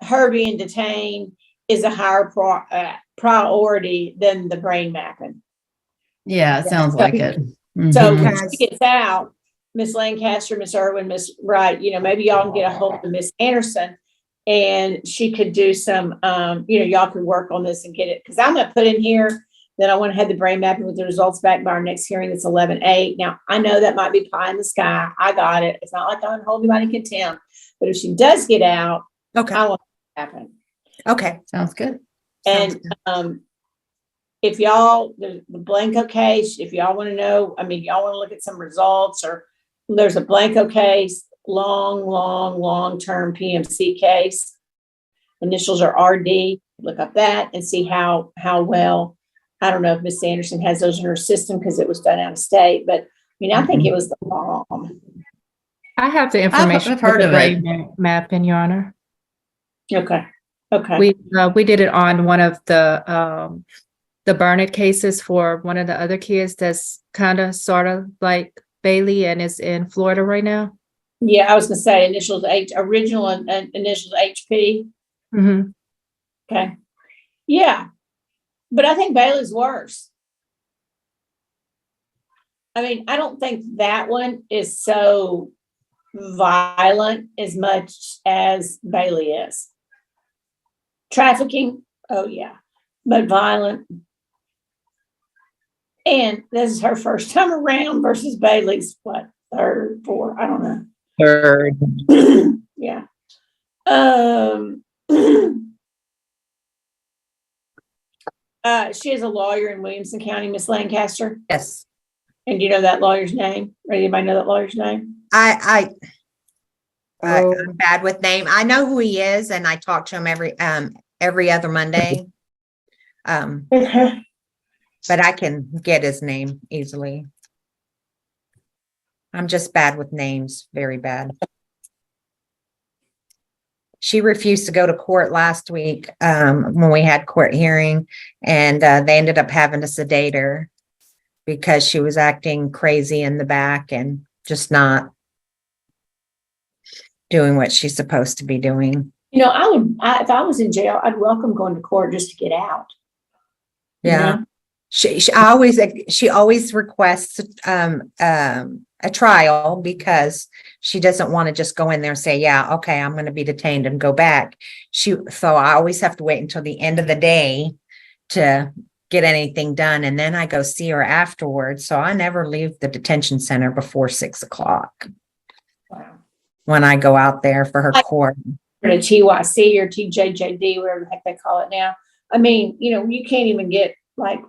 S1: her being detained is a higher priority than the brain mapping.
S15: Yeah, it sounds like it.
S1: So when she gets out, Miss Lancaster, Miss Irwin, Miss Wright, you know, maybe y'all can get a hold of Miss Anderson and she could do some, you know, y'all could work on this and get it. Because I'm going to put in here that I want to have the brain mapping with the results back by our next hearing. That's 11/8. Now, I know that might be pie in the sky. I got it. It's not like I'm going to hold anybody in contempt. But if she does get out,
S13: okay,
S1: I want it to happen.
S13: Okay.
S15: Sounds good.
S1: And if y'all, the Blanco case, if y'all want to know, I mean, y'all want to look at some results, or there's a Blanco case, long-term PMC case. Initials are RD. Look up that and see how well. I don't know if Miss Anderson has those in her system because it was done out of state, but I mean, I think it was the bomb.
S16: I have the information.
S15: I've heard of it.
S16: Mapping, Your Honor.
S1: Okay.
S16: We did it on one of the Burnett cases for one of the other kids that's kind of sort of like Bailey and is in Florida right now.
S1: Yeah, I was gonna say initials original and initials HP. Okay. Yeah. But I think Bailey's worse. I mean, I don't think that one is so violent as much as Bailey is. Trafficking, oh yeah, but violent. And this is her first time around versus Bailey's, what, third, fourth, I don't know.
S11: Third.
S1: Yeah. She is a lawyer in Williamson County, Miss Lancaster.
S13: Yes.
S1: And do you know that lawyer's name? Or anybody know that lawyer's name?
S13: I'm bad with name. I know who he is, and I talk to him every other Monday. But I can get his name easily. I'm just bad with names, very bad. She refused to go to court last week when we had court hearing, and they ended up having to sedate her because she was acting crazy in the back and just not doing what she's supposed to be doing.
S1: You know, if I was in jail, I'd welcome going to court just to get out.
S13: Yeah. You know? She always requests a trial because she doesn't want to just go in there and say, yeah, okay, I'm going to be detained and go back. So I always have to wait until the end of the day to get anything done. And then I go see her afterwards. So I never leave the detention center before 6 o'clock.
S1: Wow.
S13: When I go out there for her court.
S1: Or a TYC or TJJD, whatever the heck they call it now. I mean, you know, you can't even get like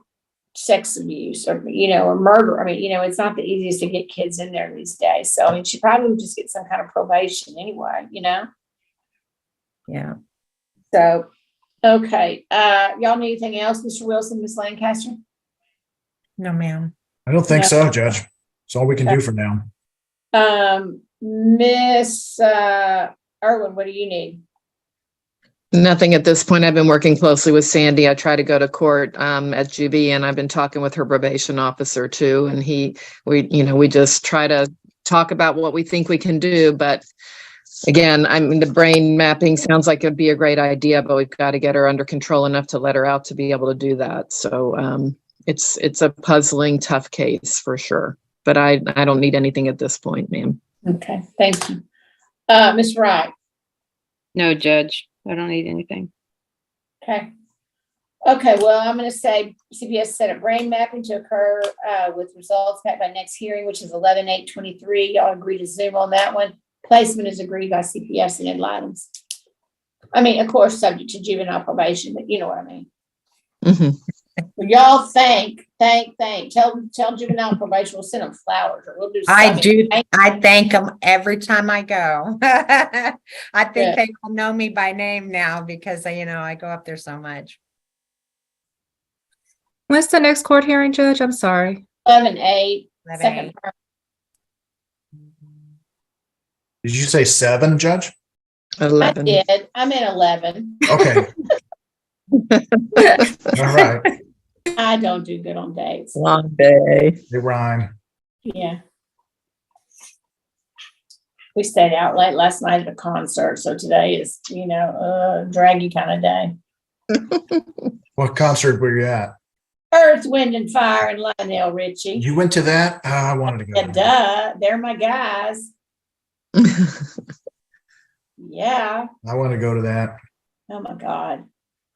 S1: sex abuse or, you know, or murder. I mean, you know, it's not the easiest to get kids in there these days. So, I mean, she probably would just get some kind of probation anyway, you know?
S13: Yeah.
S1: So, Okay, y'all need anything else, Mr. Wilson, Miss Lancaster?
S13: No, ma'am.
S2: I don't think
S1: No.
S2: so, Judge. That's all we can do for now.
S1: Miss Irwin, what do you need?
S17: Nothing at this point. I've been working closely with Sandy. I try to go to court at GB, and I've been talking with her probation officer too. And we just try to talk about what we think we can do. But again, I mean, the brain mapping sounds like it'd be a great idea, but we've got to get her under control enough to let her out to be able to do that. So it's a puzzling, tough case for sure. But I don't need anything at this point, ma'am.
S1: Okay, thank you. Ms. Wright.
S14: No, Judge, I don't need anything.
S1: Okay. Okay, well, I'm going to say CPS set a brain mapping to occur with results back by next hearing, which is 11/8/23. Y'all agree to Zoom on that one. Placement is agreed by CPS and items. I mean, of course, subject to juvenile probation, but you know what I mean.
S17: Mm-hmm.
S1: Y'all thank. Tell juvenile probation we'll send them flowers or we'll do something.
S13: I do. I thank them every time I go. I think
S1: Good.
S13: they all know me by name now because I go up there so much.
S16: When's the next court hearing, Judge? I'm sorry.
S1: 11/8.
S13: 11/8.
S1: Second term.
S2: Did you say 7, Judge?
S17: 11.
S1: I did. I'm in 11.
S2: Okay. All right.
S1: I don't do good on dates.
S17: Long day.
S2: They rhyme.
S1: Yeah. We stayed out late last night at a concert, so today is, a draggy kind of day.
S2: What concert were you at?
S1: Earth, Wind, and Fire and Lionel Richie.
S2: You went to that? I wanted to go.
S1: Yeah, duh. They're my guys. Yeah.
S2: I want to go to that.
S1: Oh my God.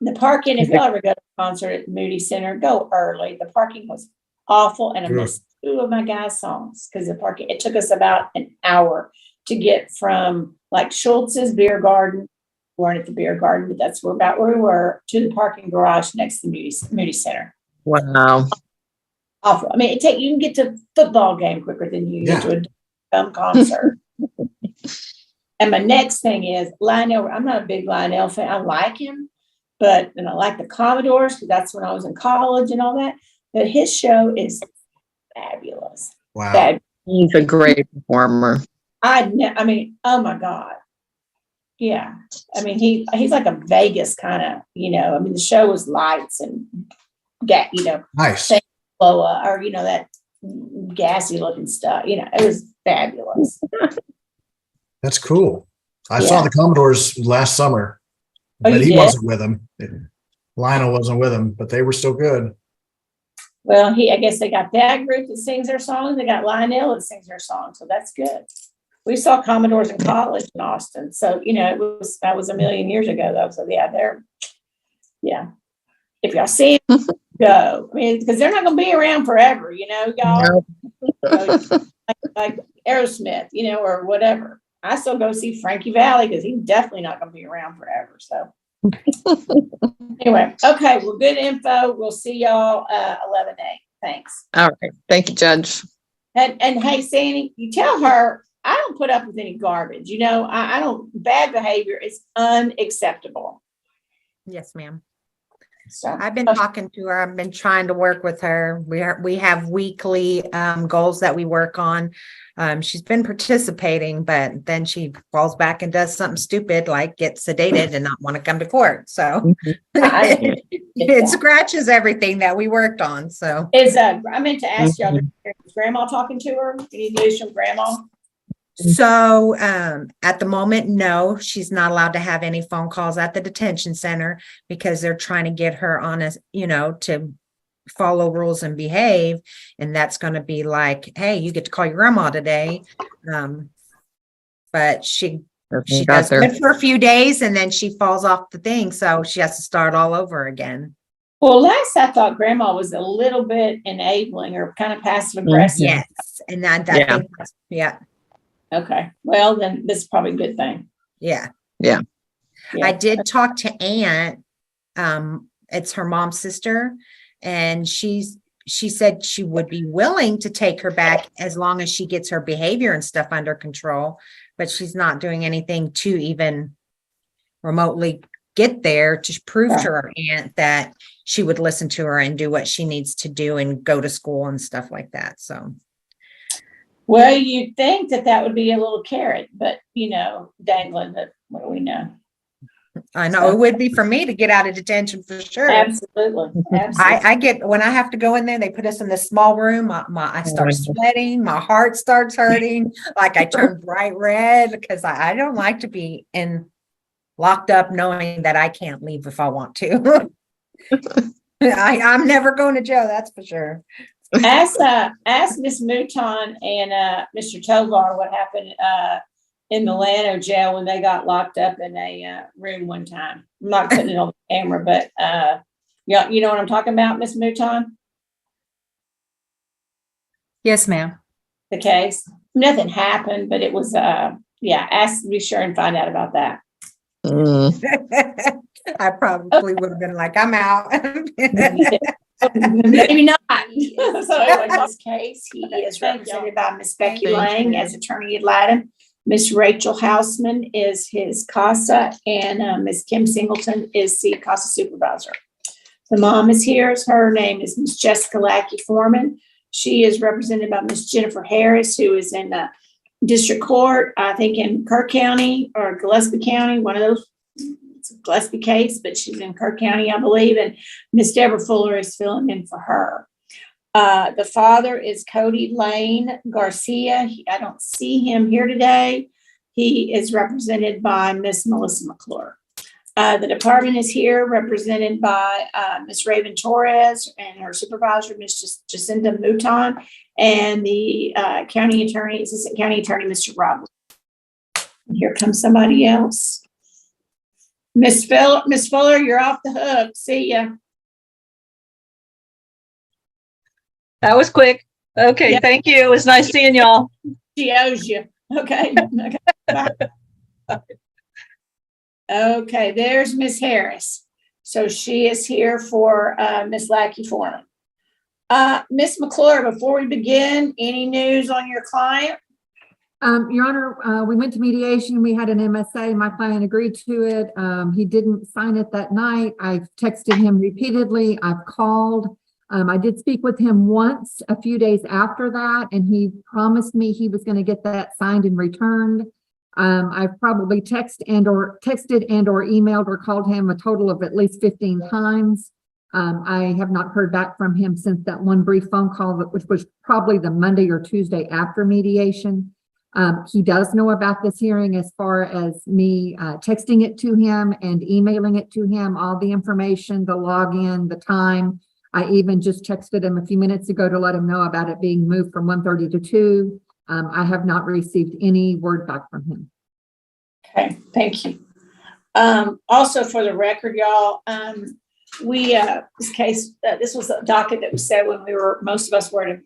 S1: The parking, if y'all ever go to a concert at Moody Center, go early. The parking was awful, and I missed 2 of my guys' songs because the parking, it took us about an hour to get from like Schultz's Beer Garden. We weren't at the Beer Garden, but that's about where we were, to the parking garage next to Moody Center.
S17: Wow.
S1: Awful. I mean, you can get to a football game quicker than you get to a dumb concert. And my next thing is Lionel. I'm not a big Lionel fan. I like him, and I like the Commodores because that's when I was in college and all that. But his show is fabulous.
S2: Wow.
S1: Fabulous.
S17: He's a great performer.
S1: I mean, oh my God. Yeah. I mean, he's like a Vegas kind of, I mean, the show was lights and
S2: nice.
S1: Blow up, or that gassy looking stuff. It was fabulous.
S2: That's cool. I saw the Commodores last summer, but he wasn't with them. Lionel wasn't with them, but they were still good.
S1: Well, I guess they got that group that sings their songs. They got Lionel that sings their songs, so that's good. We saw Commodores in college in Austin, so that was a million years ago though. So if y'all see them, go. I mean, because they're not going to be around forever, y'all. Like Aerosmith, or whatever. I still go see Frankie Valli because he's definitely not going to be around forever. So anyway, okay, well, good info. We'll see y'all 11/8. Thanks.
S17: All right. Thank you, Judge.
S1: And hey, Sandy, you tell her I don't put up with any garbage. I don't. Bad behavior is unacceptable.
S13: Yes, ma'am.
S1: So
S13: I've been talking to her. I've been trying to work with her. We have weekly goals that we work on. She's been participating, but then she falls back and does something stupid like get sedated and not want to come to court. So it scratches everything that we worked on. So
S1: I meant to ask y'all, is Grandma talking to her? Any news from Grandma?
S13: So at the moment, no, she's not allowed to have any phone calls at the detention center because they're trying to get her on to follow rules and behave. And that's going to be like, hey, you get to call your grandma today. But she does good for a few days and then she falls off the thing. So she has to start all over again.
S1: Well, last I thought Grandma was a little bit enabling or kind of passive aggressive.
S13: Yes. And yeah.
S1: Okay. Well, then this is probably a good thing.
S13: Yeah.
S1: Yeah.
S13: I did talk to Aunt. It's her mom's sister. And she said she would be willing to take her back as long as she gets her behavior and stuff under control, but she's not doing anything to even remotely get there to prove to her aunt that she would listen to her and do what she needs to do and go to school and stuff like that. So.
S1: Well, you'd think that would be a little carrot, but dangling that, what do we know?
S13: I know it would be for me to get out of detention for sure.
S1: Absolutely.
S13: I get, when I have to go in there, they put us in this small room. I start sweating, my heart starts hurting, like I turn bright red because I don't like to be locked up knowing that I can't leave if I want to. I'm never going to jail, that's for sure.
S1: Ask Miss Mouton and Mr. Tovar what happened in Milano jail when they got locked up in a room one time. I'm not putting it on the camera, but you know what I'm talking about, Miss Mouton?
S16: Yes, ma'am.
S1: The case. Nothing happened, but it was be sure and find out about that.
S13: I probably would have been like, I'm out.
S1: Maybe not. So in this case, he is represented by Miss Becky Lang as attorney ad litem. Miss Rachel Houseman is his CASA, and Miss Kim Singleton is the CASA supervisor. The mom is here. Her name is Miss Jessica Lackey Foreman. She is represented by Miss Jennifer Harris, who is in district court, I think in Kirk County or Gillespie County, one of those. It's a Gillespie case, but she's in Kirk County, I believe, and Miss Deborah Fuller is filling in for her. The father is Cody Lane Garcia. I don't see him here today. He is represented by Miss Melissa McClure. The department is here represented by Miss Raven Torres and her supervisor, Miss Jacinta Mouton, and the assistant county attorney, Mr. Rob. Here comes somebody else. Miss Fuller, you're off the hook. See ya.
S18: That was quick. Okay, yeah. Thank you. It was nice seeing y'all.
S1: She owes you. Okay. Bye. Okay, there's Miss Harris. So she is here for Miss Lackey Foreman. Miss McClure, before we begin, any news on your client?
S3: Your Honor, we went to mediation. We had an MSA. My client agreed to it. He didn't sign it that night. I've texted him repeatedly. I've called. I did speak with him once a few days after that, and he promised me he was going to get that signed and returned. I've probably texted and or emailed or called him a total of at least 15 times. I have not heard back from him since that one brief phone call, which was probably the Monday or Tuesday after mediation. He does know about this hearing as far as me texting it to him and emailing it to him, all the information, the login, the time. I even just texted him a few minutes ago to let him know about it being moved from 1:30 to 2. I have not received any word back from him.
S1: Okay, thank you. Also for the record, y'all, this case, this was a docket that was said when lots of us were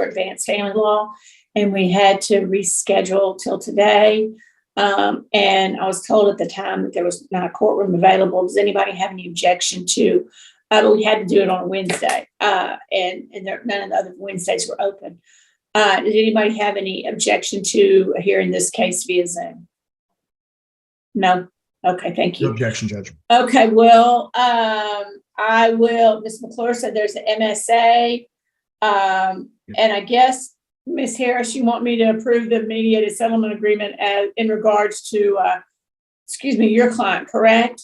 S1: advanced family law, and we had to reschedule till today. And I was told at the time that there was not a courtroom available. Does anybody have any objection to, we had to do it on a Wednesday, and none of the other Wednesdays were open. Did anybody have any objection to hearing this case via Zoom? No? Okay, thank you.
S2: No objection, Judge.
S1: Okay, well, I will, Ms. McClure said there's an MSA. And I guess, Ms. Harris, you want me to approve the mediated settlement agreement in regards to, your client, correct?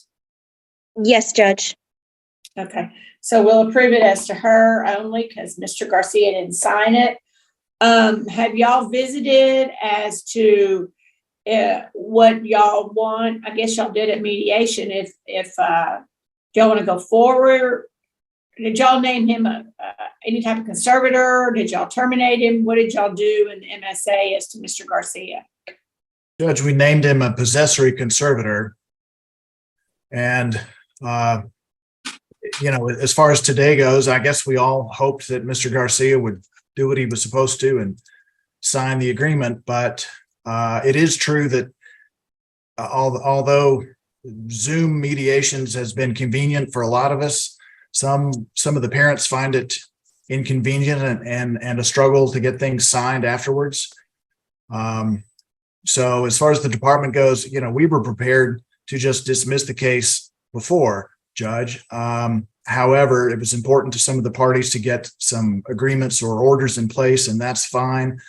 S19: Yes, Judge.
S1: Okay, so we'll approve it as to her only because Mr. Garcia didn't sign it. Have y'all visited as to what y'all want? I guess y'all did at mediation. If y'all want to go forward, did y'all name him any type of conservator? Did y'all terminate him? What did y'all do in the MSA as to Mr. Garcia?
S2: Judge, we named him a possessory conservator. And, as far as today goes, I guess we all hoped that Mr. Garcia would do what he was supposed to and sign the agreement. But it is true that although Zoom mediations has been convenient for a lot of us, some of the parents find it inconvenient and a struggle to get things signed afterwards. So as far as the department goes, we were prepared to just dismiss the case before, Judge. However, it was important to some of the parties to get some agreements or orders in place, and that's fine.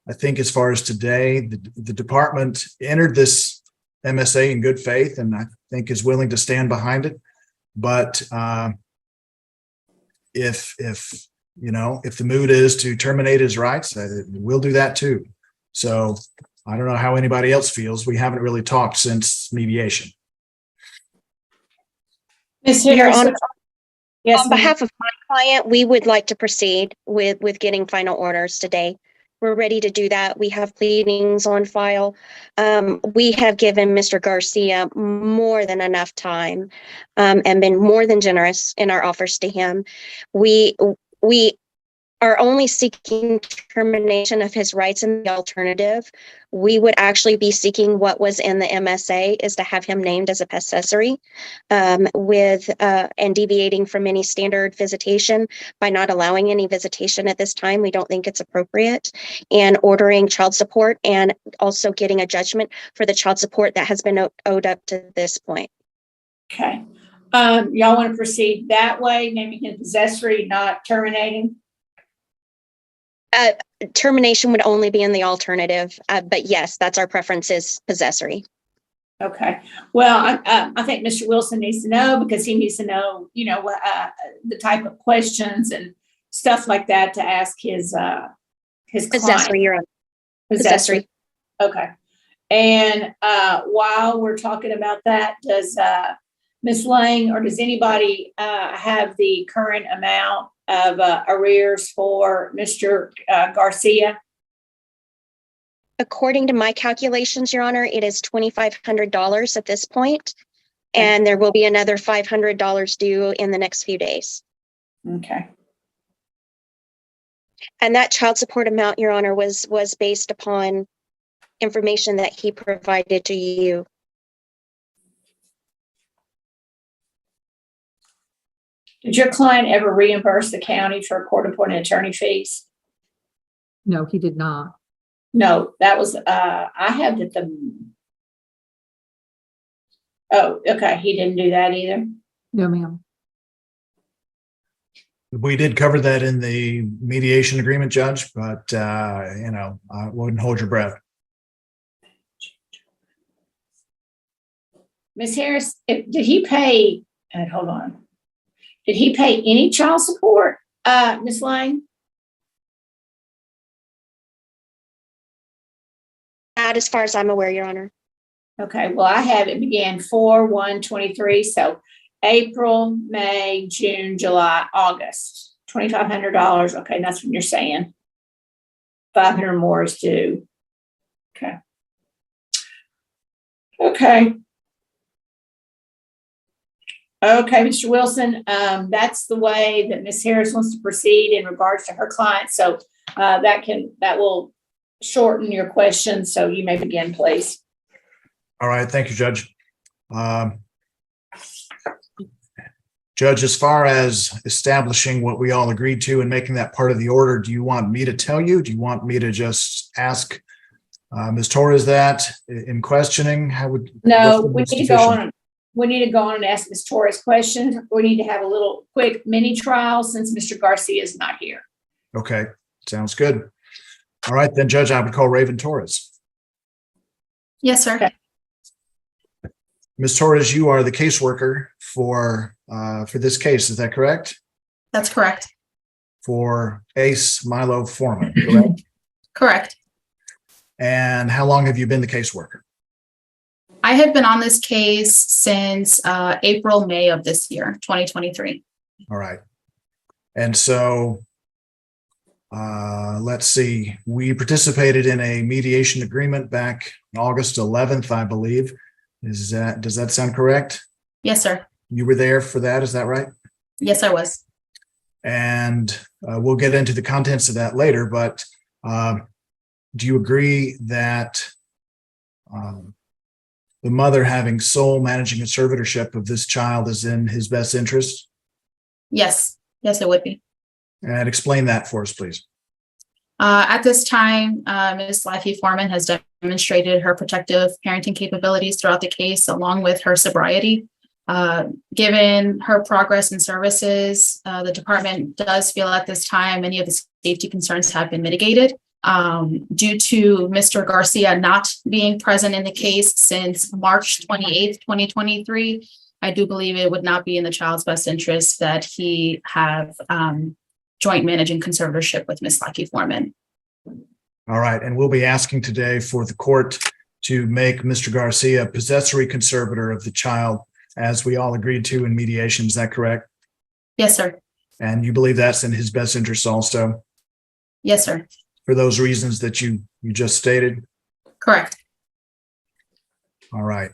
S2: I think as far as today, the department entered this MSA in good faith, and I think is willing to stand behind it. But if the mood is to terminate his rights, we'll do that too. So I don't know how anybody else feels. We haven't really talked since mediation.
S19: Your Honor, on behalf of my client, we would like to proceed with getting final orders today. We're ready to do that. We have pleadings on file. We have given Mr. Garcia more than enough time and been more than generous in our offers to him. We are only seeking termination of his rights in the alternative. We would actually be seeking what was in the MSA, is to have him named as a possessory and deviating from any standard visitation by not allowing any visitation at this time. We don't think it's appropriate, and ordering child support and also getting a judgment for the child support that has been owed up to this point.
S1: Okay. Y'all want to proceed that way, naming him possessory, not terminating?
S19: Termination would only be in the alternative, but yes, that's our preference, is possessory.
S1: Okay. Well, I think Mr. Wilson needs to know, because he needs to know, the type of questions and stuff like that to ask his
S19: Possessory, Your Honor.
S1: Possessory. Okay. And while we're talking about that, does Ms. Lang or does anybody have the current amount of arrears for Mr. Garcia?
S19: According to my calculations, Your Honor, it is $2,500 at this point, and there will be another $500 due in the next few days.
S1: Okay.
S19: And that child support amount, Your Honor, was based upon information that he provided to you.
S1: Did your client ever reimburse the county for court-appointed attorney fees?
S3: No, he did not.
S1: No, that was, I have that oh, okay, he didn't do that either?
S3: No, ma'am.
S2: We did cover that in the mediation agreement, Judge, but, I wouldn't hold your breath.
S1: Ms. Harris, did he pay, hold on. Did he pay any child support, Ms. Lang?
S19: Not as far as I'm aware, Your Honor.
S1: Okay, well, I have it began 4/1/23, so April, May, June, July, August, $2,500. Okay, that's what you're saying. 500 more is due. Okay. Okay. Okay, Mr. Wilson, that's the way that Ms. Harris wants to proceed in regards to her client. So that will shorten your questions. So you may begin, please.
S2: All right. Thank you, Judge. Judge, as far as establishing what we all agreed to and making that part of the order, do you want me to tell you? Do you want me to just ask Ms. Torres that in questioning?
S1: No, we need to go on. We need to go on and ask Ms. Torres questions. We need to have a little quick mini trial since Mr. Garcia is not here.
S2: Okay, sounds good. All right, then, Judge, I would call Raven Torres.
S20: Yes, sir. Okay.
S2: Ms. Torres, you are the caseworker for this case. Is that correct?
S20: That's correct.
S2: For Ace Milo Foreman, correct?
S20: Correct.
S2: And how long have you been the caseworker?
S20: I have been on this case since April, May of this year, 2023.
S2: All right. And so let's see, we participated in a mediation agreement back August 11th, I believe. Does that sound correct?
S20: Yes, sir.
S2: You were there for that, is that right?
S20: Yes, I was.
S2: And we'll get into the contents of that later, but do you agree that the mother having sole managing conservatorship of this child is in his best interest?
S20: Yes. Yes, it would be.
S2: And explain that for us, please.
S20: At this time, Ms. Lackey Foreman has demonstrated her protective parenting capabilities throughout the case, along with her sobriety. Given her progress in services, the department does feel at this time many of the safety concerns have been mitigated. Due to Mr. Garcia not being present in the case since March 28th, 2023, I do believe it would not be in the child's best interest that he have joint managing conservatorship with Ms. Lackey Foreman.
S2: All right, and we'll be asking today for the court to make Mr. Garcia possessory conservator of the child, as we all agreed to in mediation. Is that correct?
S20: Yes, sir.
S2: And you believe that's in his best interest also?
S20: Yes, sir.
S2: For those reasons that you just stated?
S20: Correct.
S2: All right.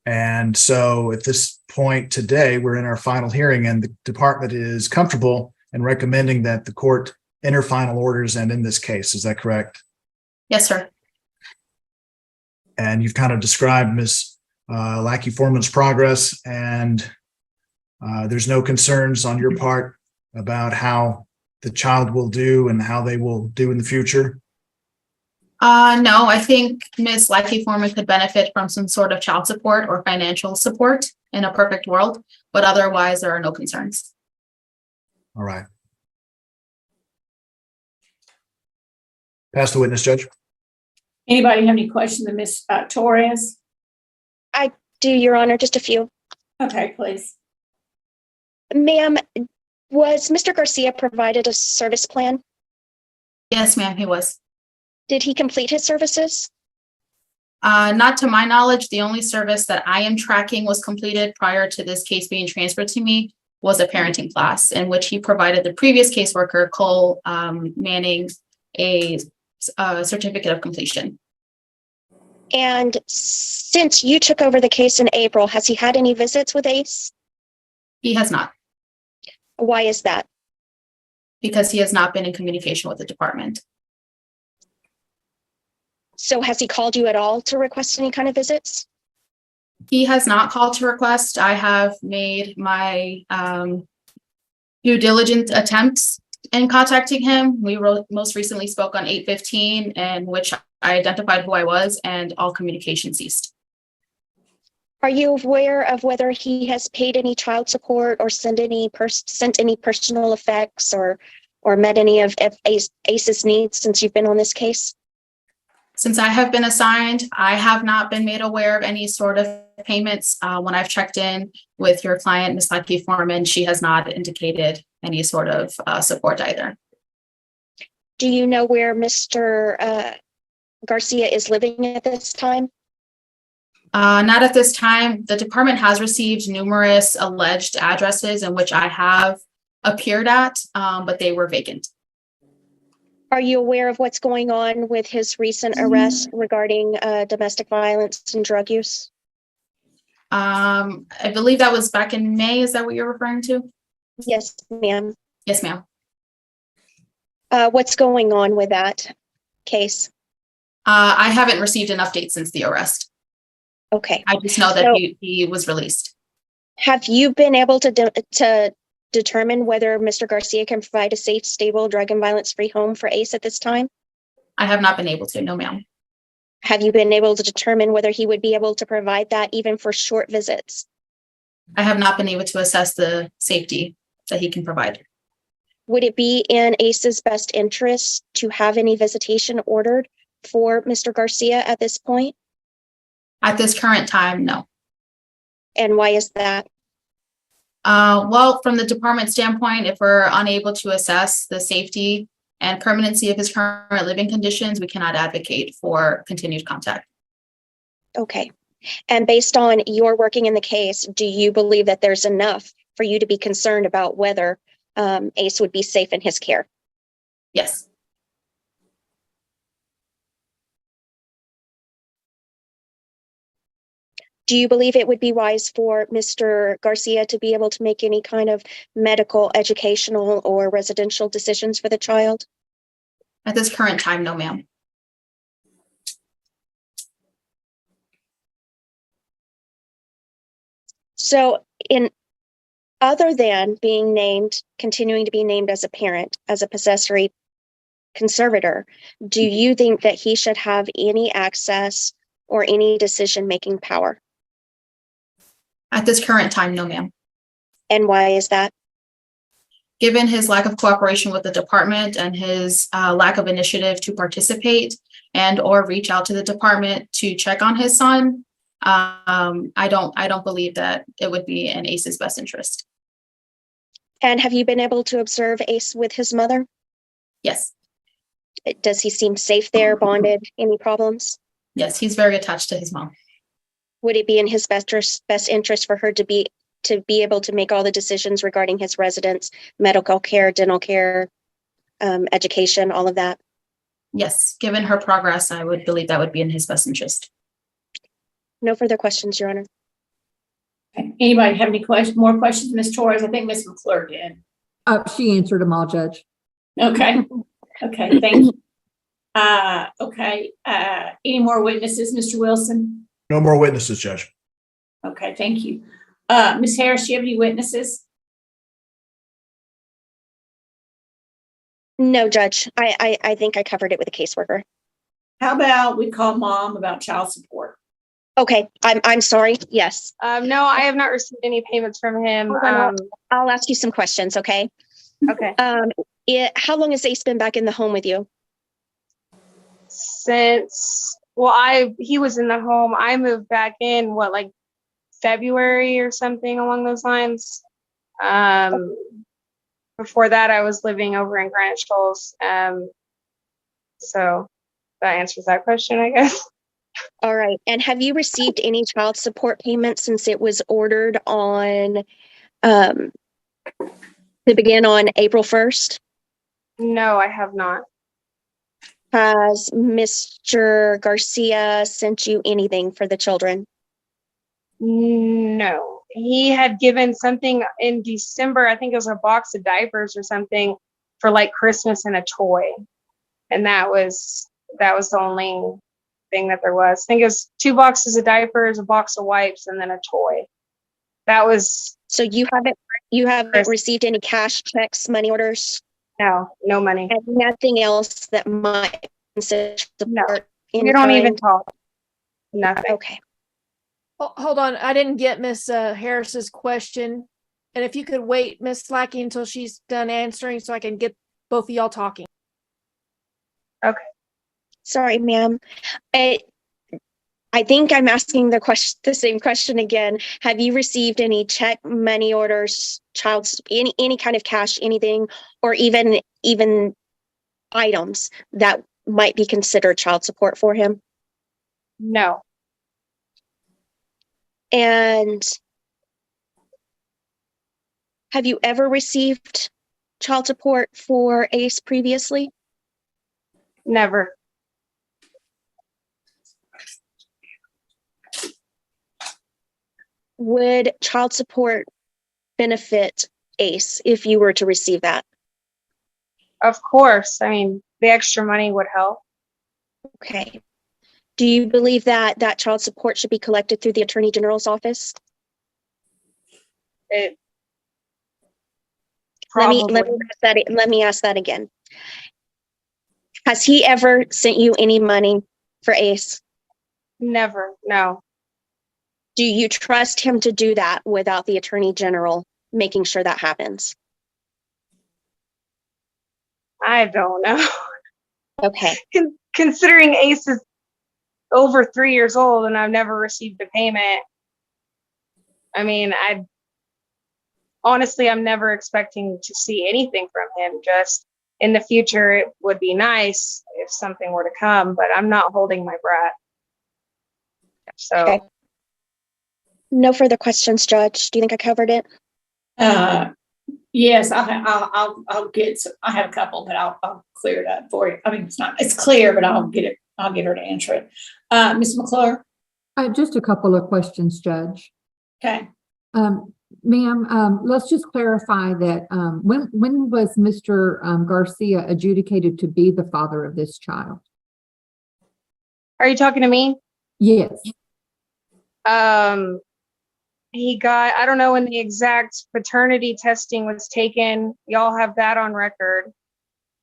S2: And so at this point today, we're in our final hearing, and the department is comfortable in recommending that the court enter final orders and in this case. Is that correct?
S20: Yes, sir.
S2: And you've kind of described Ms. Lackey Foreman's progress, and there's no concerns on your part about how the child will do and how they will do in the future?
S20: No, I think Ms. Lackey Foreman could benefit from some sort of child support or financial support in a perfect world, but otherwise there are no concerns.
S2: All right. Pass the witness, Judge.
S1: Anybody have any questions of Ms. Torres?
S19: I do, Your Honor, just a few.
S1: Okay, please.
S19: Ma'am, was Mr. Garcia provided a service plan?
S20: Yes, ma'am, he was.
S19: Did he complete his services?
S20: Not to my knowledge. The only service that I am tracking was completed prior to this case being transferred to me was a parenting class in which he provided the previous caseworker, Cole Manning, a certificate of completion.
S19: And since you took over the case in April, has he had any visits with ACE?
S20: He has not.
S19: Why is that?
S20: Because he has not been in communication with the department.
S19: So has he called you at all to request any kind of visits?
S20: He has not called to request. I have made my due diligence attempts in contacting him. We most recently spoke on 8/15, in which I identified who I was, and all communication ceased.
S19: Are you aware of whether he has paid any child support or sent any personal effects or met any of ACE's needs since you've been on this case?
S20: Since I have been assigned, I have not been made aware of any sort of payments. When I've checked in with your client, Ms. Lackey Foreman, she has not indicated any sort of support either.
S19: Do you know where Mr. Garcia is living at this time?
S20: Not at this time. The department has received numerous alleged addresses in which I have appeared at, but they were vacant.
S19: Are you aware of what's going on with his recent arrest regarding domestic violence and drug use?
S20: I believe that was back in May. Is that what you're referring to?
S19: Yes, ma'am.
S20: Yes, ma'am.
S19: What's going on with that case?
S20: I haven't received an update since the arrest.
S19: Okay.
S20: I just know that he was released.
S19: Have you been able to determine whether Mr. Garcia can provide a safe, stable, drug and violence-free home for ACE at this time?
S20: I have not been able to, no ma'am.
S19: Have you been able to determine whether he would be able to provide that even for short visits?
S20: I have not been able to assess the safety that he can provide.
S19: Would it be in ACE's best interest to have any visitation ordered for Mr. Garcia at this point?
S20: At this current time, no.
S19: And why is that?
S20: Well, from the department standpoint, if we're unable to assess the safety and permanency of his current living conditions, we cannot advocate for continued contact.
S19: Okay. And based on your working in the case, do you believe that there's enough for you to be concerned about whether ACE would be safe in his care?
S20: Yes.
S19: Do you believe it would be wise for Mr. Garcia to be able to make any kind of medical, educational, or residential decisions for the child?
S20: At this current time, no, ma'am.
S19: So other than being named, continuing to be named as a parent, as a possessory conservator, do you think that he should have any access or any decision-making power?
S20: At this current time, no, ma'am.
S19: And why is that?
S20: Given his lack of cooperation with the department and his lack of initiative to participate and or reach out to the department to check on his son, I don't believe that it would be in Ace's best interest.
S19: And have you been able to observe Ace with his mother?
S20: Yes.
S19: Does he seem safe there, bonded? Any problems?
S20: Yes, he's very attached to his mom.
S19: Would it be in his best interest for her to be able to make all the decisions regarding his residence, medical care, dental care, education, all of that?
S20: Yes, given her progress, I would believe that would be in his best interest.
S19: No further questions, Your Honor.
S1: Okay. Anybody have any more questions, Ms. Torres? I think Ms. McClure did.
S3: She answered them all, Judge.
S1: Okay. Okay, thank you. Okay. Any more witnesses, Mr. Wilson?
S2: No more witnesses, Judge.
S1: Okay, thank you. Ms. Harris, do you have any witnesses?
S19: No, Judge. I think I covered it with a caseworker.
S1: How about we call mom about child support?
S19: Okay, I'm sorry. Yes.
S21: No, I have not received any payments from him.
S19: I'll ask you some questions, okay?
S21: Okay.
S19: How long has Ace been back in the home with you?
S21: He was in the home. I moved back in like February or something along those lines. Before that, I was living over in Greenwich Shoals. So that answers that question, I guess.
S19: All right. And have you received any child support payments since it was ordered on, to begin on April 1st?
S21: No, I have not.
S19: Has Mr. Garcia sent you anything for the children?
S21: No. He had given something in December. I think it was a box of diapers or something for like Christmas and a toy. And that was the only thing that there was. I think it was 2 boxes of diapers, a box of wipes, and then a toy. That was.
S19: So you haven't received any cash checks, money orders?
S21: No money.
S19: And nothing else that might consider support?
S21: No, we don't even talk. Nothing.
S19: Okay.
S22: Oh, hold on. I didn't get Miss Harris's question. And if you could wait, Miss Lackey, until she's done answering so I can get both of y'all talking.
S21: Okay.
S19: Sorry, ma'am. I think I'm asking the same question again. Have you received any check, money orders, any kind of cash, anything, or even items that might be considered child support for him?
S21: No.
S19: And have you ever received child support for Ace previously?
S21: Never.
S19: Would child support benefit Ace if you were to receive that?
S21: Of course. I mean, the extra money would help.
S19: Okay. Do you believe that child support should be collected through the Attorney General's office? Let me ask that again. Has he ever sent you any money for Ace?
S21: Never. No.
S19: Do you trust him to do that without the Attorney General making sure that happens?
S21: I don't know.
S19: Okay.
S21: Considering Ace is over 3 years old and I've never received a payment. I mean, I'm never expecting to see anything from him. Just in the future, it would be nice if something were to come, but I'm not holding my breath. So.
S19: Okay. No further questions, Judge. Do you think I covered it?
S1: Yes, I'll get some. I have a couple, but I'll clear it up for you. I mean, it's clear, but I'll get her to answer it. Ms. McClure?
S3: Just a couple of questions, Judge.
S1: Okay.
S3: Ma'am, let's just clarify that when was Mr. Garcia adjudicated to be the father of this child?
S21: Are you talking to me?
S3: Yes.
S21: He got, I don't know when the exact paternity testing was taken. Y'all have that on record.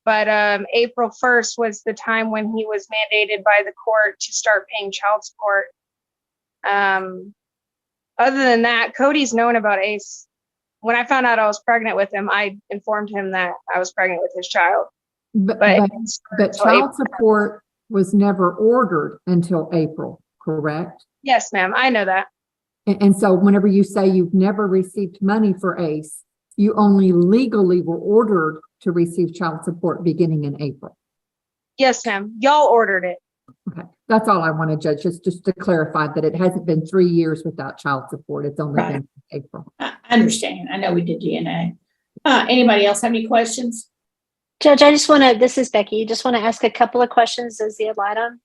S21: But April 1st was the time when he was mandated by the court to start paying child support. Other than that, Cody's known about Ace. When I found out I was pregnant with him, I informed him that I was pregnant with his child.
S3: But child support was never ordered until April, correct?
S21: Yes, ma'am. I know that.
S3: And so whenever you say you've never received money for Ace, you only legally were ordered to receive child support beginning in April.
S21: Yes, ma'am. Y'all ordered it.
S3: Okay. That's all I want to judge, just to clarify that it hasn't been 3 years without child support. It's only been April.
S1: I understand. I know we did DNA. Anybody else have any questions?
S5: Judge, this is Becky, just want to ask a couple of questions as the light on.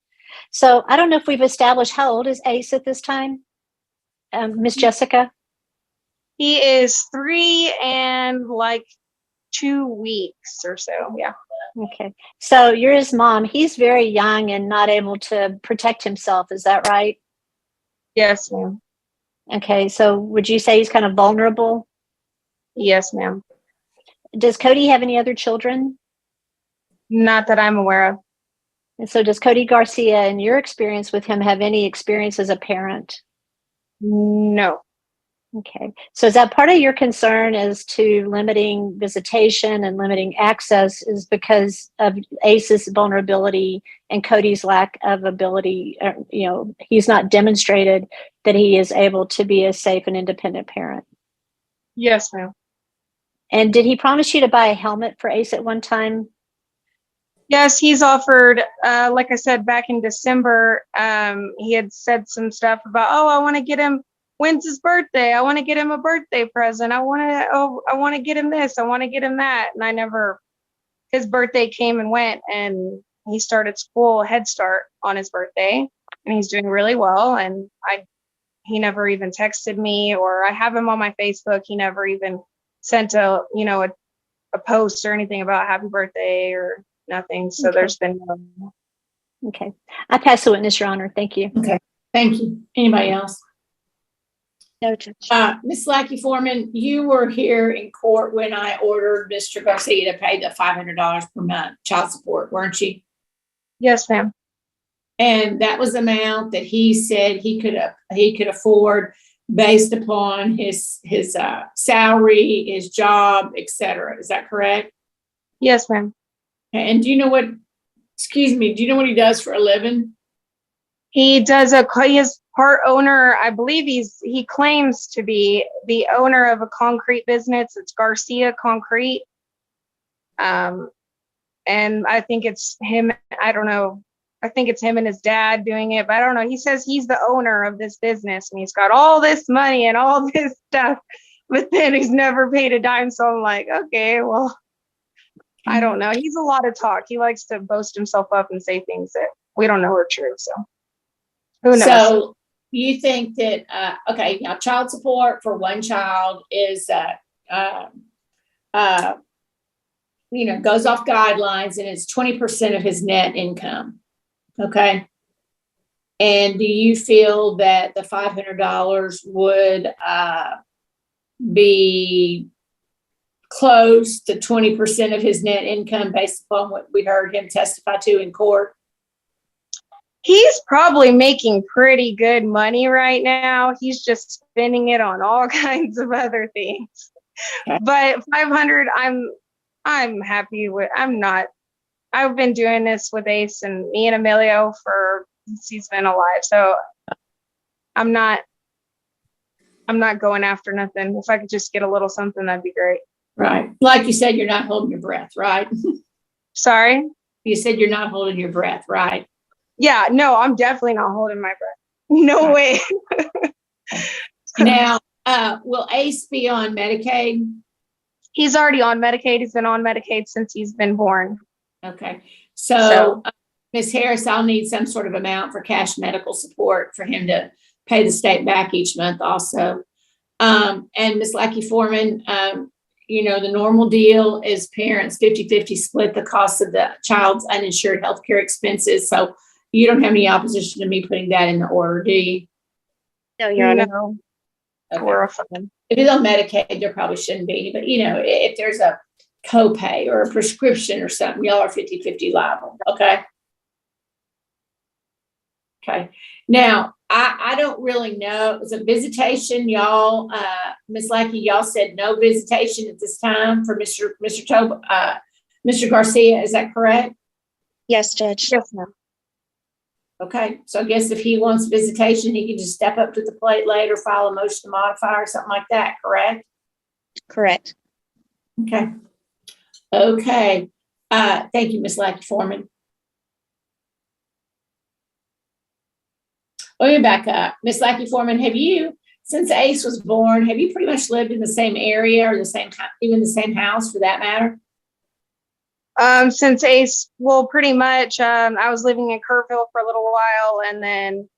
S5: So I don't know if we've established how old is Ace at this time? Miss Jessica?
S21: He is 3 and like 2 weeks or so. Yeah.
S5: Okay. So you're his mom. He's very young and not able to protect himself. Is that right?
S21: Yes, ma'am.
S5: Okay. So would you say he's kind of vulnerable?
S21: Yes, ma'am.
S5: Does Cody have any other children?
S21: Not that I'm aware of.
S5: And so does Cody Garcia, in your experience with him, have any experience as a parent?
S21: No.
S5: Okay. So is that part of your concern as to limiting visitation and limiting access is because of Ace's vulnerability and Cody's lack of ability? He's not demonstrated that he is able to be a safe and independent parent.
S21: Yes, ma'am.
S5: And did he promise you to buy a helmet for Ace at one time?
S21: Yes, he's offered, like I said, back in December, he had said some stuff about, I want to get him, when's his birthday? I want to get him a birthday present. I want to get him this. I want to get him that. And his birthday came and went, and he started school Head Start on his birthday, and he's doing really well. And he never even texted me, or I have him on my Facebook. He never even sent a post or anything about happy birthday or nothing. So there's been no.
S5: Okay. I pass the witness, Your Honor. Thank you.
S1: Okay. Thank you. Anybody else?
S5: No, Judge.
S1: Ms. Lackey Foreman, you were here in court when I ordered Mr. Garcia to pay the $500 per month child support, weren't you?
S21: Yes, ma'am.
S1: And that was the amount that he said he could afford based upon his salary, his job, etc. Is that correct?
S21: Yes, ma'am.
S1: And do you know what he does for a living?
S21: He is part owner. I believe he claims to be the owner of a concrete business. It's Garcia Concrete. And I think it's him. I don't know. I think it's him and his dad doing it, but I don't know. He says he's the owner of this business and he's got all this money and all this stuff, but then he's never paid a dime. So I'm like, okay, well, I don't know. He's a lot of talk. He likes to boast himself up and say things that we don't know are true. So who knows? So
S1: you think that, okay, now child support for one child is, goes off guidelines and it's 20% of his net income. Okay. And do you feel that the $500 would be close to 20% of his net income based upon what we heard him testify to in court?
S21: He's probably making pretty good money right now. He's just spending it on all kinds of other things. Okay. But 500, I'm happy with. I've been doing this with Ace and me and Emilio since he's been alive. So I'm not going after nothing. If I could just get a little something, that'd be great.
S1: Right. Like you said, you're not holding your breath, right?
S21: Sorry?
S1: You said you're not holding your breath, right?
S21: Yeah, no, I'm definitely not holding my breath. No way.
S1: Now, will Ace be on Medicaid?
S21: He's already on Medicaid. He's been on Medicaid since he's been born.
S1: Okay. So Ms. Harris, I'll need some sort of amount for cash medical support for him to pay the state back each month also. And Ms. Lackey Foreman, the normal deal is parents 50-50 split the cost of the child's uninsured healthcare expenses. So you don't have any opposition to me putting that in the order, do you?
S21: No, Your Honor. No. Okay. We're fine.
S1: If it's on Medicaid, there probably shouldn't be. But, if there's a copay or a prescription or something, y'all are 50-50 liable. Okay. Okay. Now, I don't really know. Is it visitation, y'all? Ms. Lackey, y'all said no visitation at this time for Mr. Garcia. Is that correct?
S19: Yes, Judge.
S21: Yes, ma'am.
S1: Okay. So I guess if he wants visitation, he can just step up to the plate later, file a motion to modify or something like that. Correct?
S19: Correct.
S1: Okay. Okay. Thank you, Ms. Lackey Foreman. Let me back up. Ms. Lackey Foreman, have you, since Ace was born, have you pretty much lived in the same area or the same, even the same house for that matter?
S21: Since Ace, well, pretty much, I was living in Kerrville for a little while, and then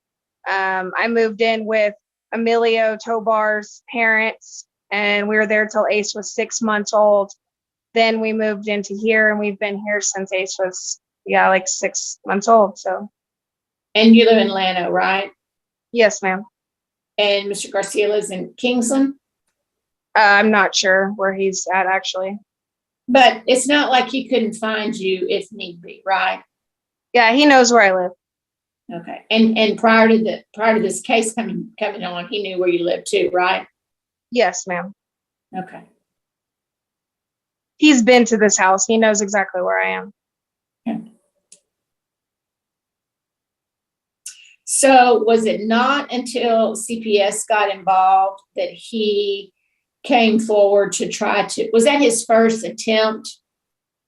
S21: I moved in with Emilio Tobar's parents, and we were there till Ace was 6 months old. Then we moved into here, and we've been here since Ace was, like 6 months old. So.
S1: And you live in Llano, right?
S21: Yes, ma'am.
S1: And Mr. Garcia lives in Kingsland?
S21: I'm not sure where he's at, actually.
S1: But it's not like he couldn't find you if need be, right?
S21: Yeah, he knows where I live.
S1: Okay. And prior to this case coming on, he knew where you lived too, right?
S21: Yes, ma'am.
S1: Okay.
S21: He's been to this house. He knows exactly where I am.
S1: Okay. So was it not until CPS got involved that he came forward to try to, was that his first attempt,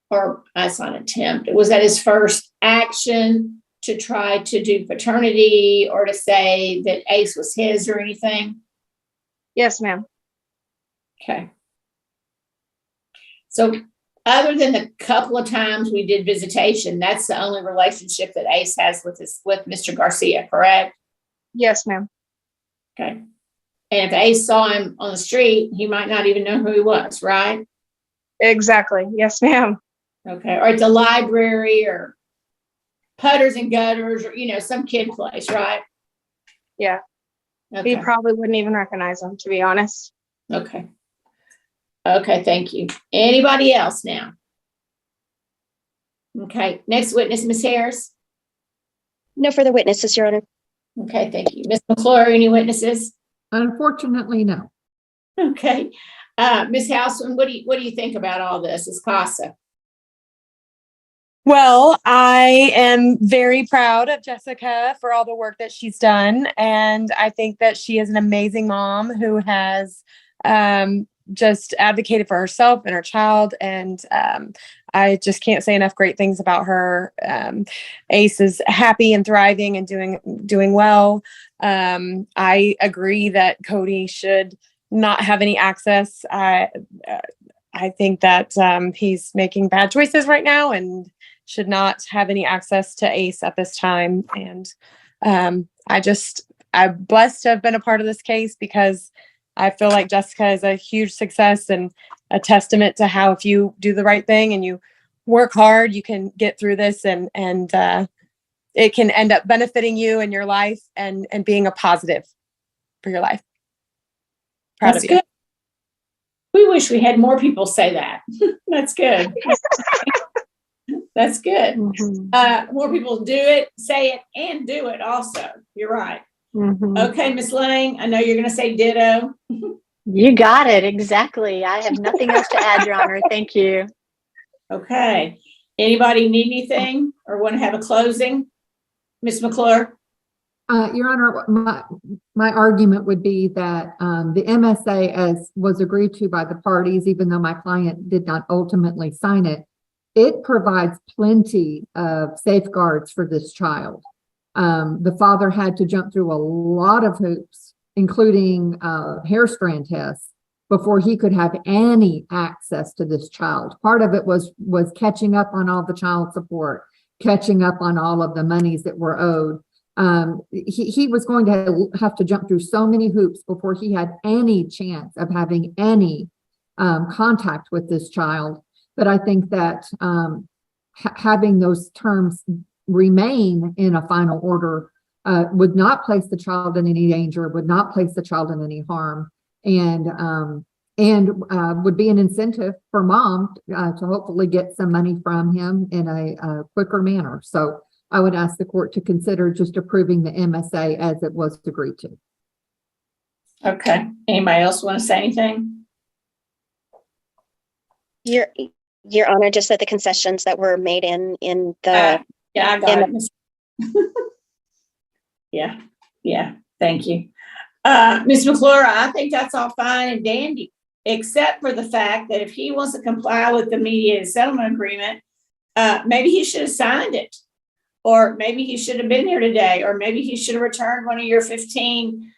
S1: or that's not an attempt, was that his first action to try to do paternity or to say that Ace was his or anything?
S21: Yes, ma'am.
S1: Okay. So other than the couple of times we did visitation, that's the only relationship that Ace has with Mr. Garcia, correct?
S21: Yes, ma'am.
S1: Okay. And if Ace saw him on the street, he might not even know who he was, right?
S21: Exactly. Yes, ma'am.
S1: Okay. Or at the library or Putters and Gutters or, some kid place, right?
S21: Yeah. Okay. He probably wouldn't even recognize him, to be honest.
S1: Okay. Okay, thank you. Anybody else now? Okay, next witness, Ms. Harris.
S19: No further witnesses, Your Honor.
S1: Okay, thank you. Ms. McClure, any witnesses?
S3: Unfortunately, no.
S1: Okay. Ms. Houseman, what do you think about all this as CASA?
S6: Well, I am very proud of Jessica for all the work that she's done. And I think that she is an amazing mom who has just advocated for herself and her child. And I just can't say enough great things about her. Ace is happy and thriving and doing well. I agree that Cody should not have any access. I think that he's making bad choices right now and should not have any access to Ace at this time. And I'm blessed to have been a part of this case because I feel like Jessica is a huge success and a testament to how if you do the right thing and you work hard, you can get through this and it can end up benefiting you in your life and being a positive for your life. Proud
S1: That's
S6: of you.
S1: Good. We wish we had more people say that. That's good. That's good. Mm-hmm. More people do it, say it, and do it also. You're right. Mm-hmm. Okay, Ms. Lang, I know you're going to say ditto.
S5: You got it. Exactly. I have nothing else to add, Your Honor. Thank you.
S1: Okay. Anybody need anything or want to have a closing? Ms. McClure?
S3: Your Honor, my argument would be that the MSA, as was agreed to by the parties, even though my client did not ultimately sign it, it provides plenty of safeguards for this child. The father had to jump through a lot of hoops, including hair strand tests, before he could have any access to this child. Part of it was catching up on all the child support, catching up on all of the monies that were owed. He was going to have to jump through so many hoops before he had any chance of having any contact with this child. But I think that having those terms remain in a final order would not place the child in any danger, would not place the child in any harm. And and would be an incentive for mom to hopefully get some money from him in a quicker manner. So I would ask the court to consider just approving the MSA as it was agreed to.
S1: Okay. Anybody else want to say anything?
S19: Your Honor, just that the concessions that were made in the
S1: yeah, I got it. Yeah. Thank you. Ms. McClure, I think that's all fine and dandy, except for the fact that if he wants to comply with the mediated settlement agreement, maybe he should have signed it, or maybe he should have been here today, or maybe he should have returned one of your 15,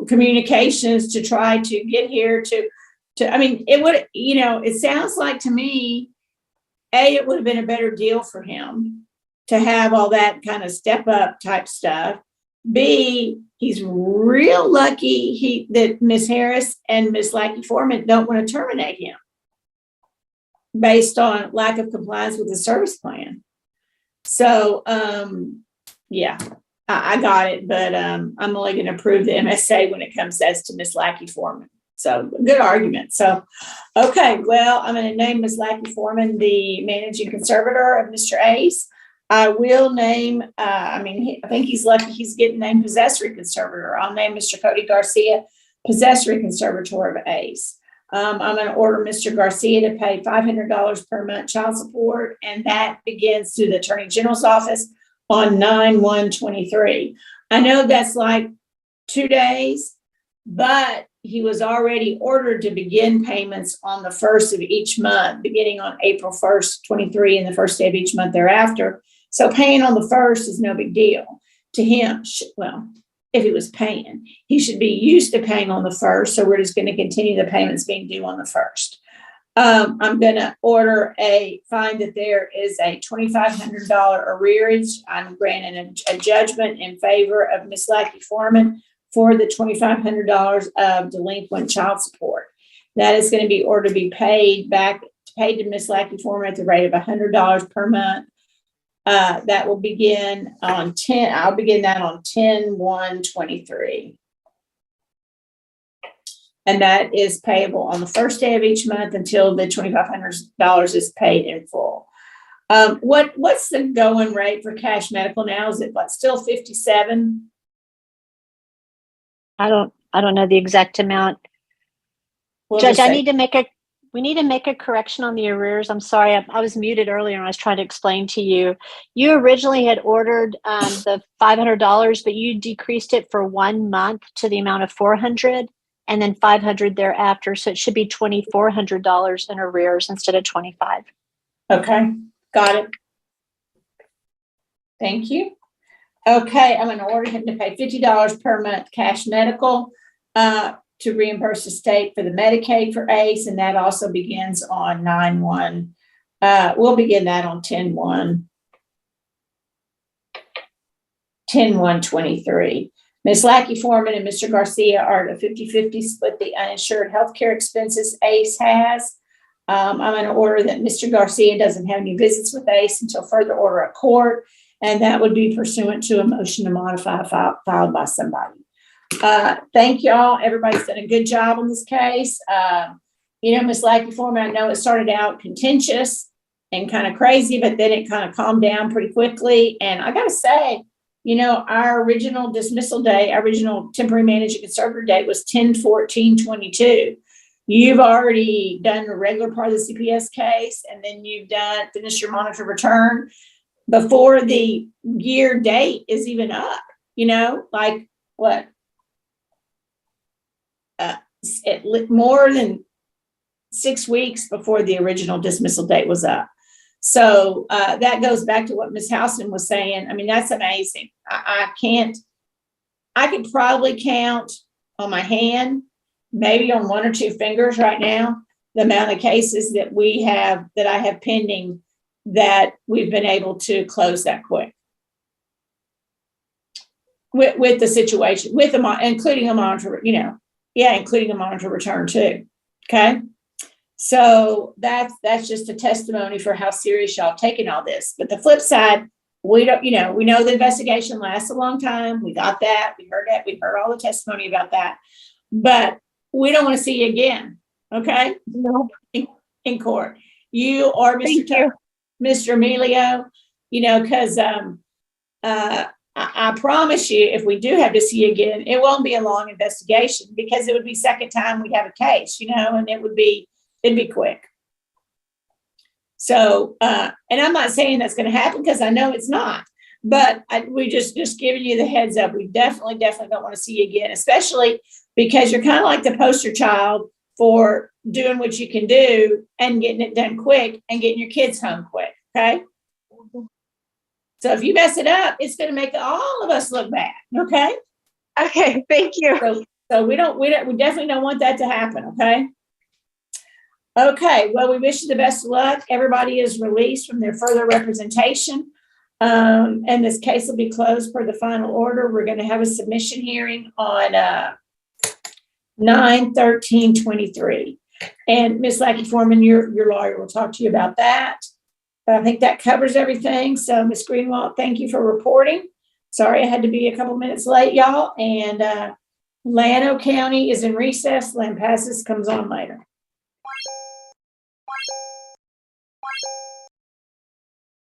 S1: communications to try to get here I mean, it would, it sounds like to me, it would have been a better deal for him to have all that kind of step up type stuff. B, he's real lucky that Ms. Harris and Ms. Lackey Foreman don't want to terminate him based on lack of compliance with the service plan. So, yeah, I got it, but I'm only going to approve the MSA when it comes as to Ms. Lackey Foreman. So good argument. So, okay, well, I'm going to name Ms. Lackey Foreman the managing conservator of Mr. Ace. I will name, I think he's lucky he's getting named possessory conservator. I'll name Mr. Cody Garcia possessory conservator of Ace. I'm going to order Mr. Garcia to pay $500 per month child support, and that begins through the Attorney General's office on 9/1/23. I know that's like 2 days, but he was already ordered to begin payments on the first of each month, beginning on April 1st, 23, and the first day of each month thereafter. So paying on the first is no big deal to him. Well, if he was paying, he should be used to paying on the first. So we're just going to continue the payments being due on the first. I'm going to find that there is a $2,500 arrearage. I'm granting a judgment in favor of Ms. Lackey Foreman for the $2,500 of delinquent child support. That is going to be ordered to be paid to Ms. Lackey Foreman at the rate of $100 per month. That will begin on I'll begin that on 10/1/23. And that is payable on the first day of each month until the $2,500 is paid in full. What's the going rate for cash medical now? Is it still 57?
S5: I don't know the exact amount. Judge, we need to make a correction on the arrears. I'm sorry, I was muted earlier and I was trying to explain to you. You originally had ordered the $500, but you decreased it for 1 month to the amount of $400 and then $500 thereafter. So it should be $2,400 in arrears instead of $25.
S1: Okay, got it. Thank you. Okay, I'm going to order him to pay $50 per month cash medical to reimburse the state for the Medicaid for ACE, and that also begins on 9/1. We'll begin that on 10/1/23. Ms. Lackey Foreman and Mr. Garcia are at a 50-50 split the uninsured healthcare expenses ACE has. I'm going to order that Mr. Garcia doesn't have any visits with ACE until further order of court, and that would be pursuant to a motion to modify filed by somebody. Thank y'all. Everybody's done a good job on this case. Ms. Lackey Foreman, I know it started out contentious and kind of crazy, but then it kind of calmed down pretty quickly. And I got to say, our original dismissal day, our original temporary managing conservator date was 10/14/22. You've already done a regular part of the CPS case, and then you've finished your monitor return before the year date is even up, like what? More than 6 weeks before the original dismissal date was up. So that goes back to what Ms. Houston was saying. I mean, that's amazing. I could probably count on my hand, maybe on 1 or 2 fingers right now, the amount of cases that I have pending that we've been able to close that quick. With the situation, including a monitor, including a monitor return too. Okay. So that's just a testimony for how serious y'all taking all this. But the flip side, we know the investigation lasts a long time. We got that. We heard that. We heard all the testimony about that. But we don't want to see you again. Okay?
S21: Nope.
S1: In court. You or Mr. Emilio, you know, because I promise you, if we do have to see you again, it won't be a long investigation because it would be second time we have a case, you know, and it'd be quick. So, and I'm not saying that's going to happen because I know it's not, but we just giving you the heads up. We definitely don't want to see you again, especially because you're kind of like the poster child for doing what you can do and getting it done quick and getting your kids home quick. Okay. So if you mess it up, it's going to make all of us look bad. Okay.
S21: Okay. Thank you.
S1: So we definitely don't want that to happen. Okay. Okay. Well, we wish you the best of luck. Everybody is released from their further representation. And this case will be closed per the final order. We're going to have a submission hearing on 9/13/23. And Ms. Lackey Foreman, your lawyer will talk to you about that. But I think that covers everything. So Ms. Greenwald, thank you for reporting. Sorry I had to be a couple minutes late, y'all. And Llano County is in recess. Lampasas comes on later.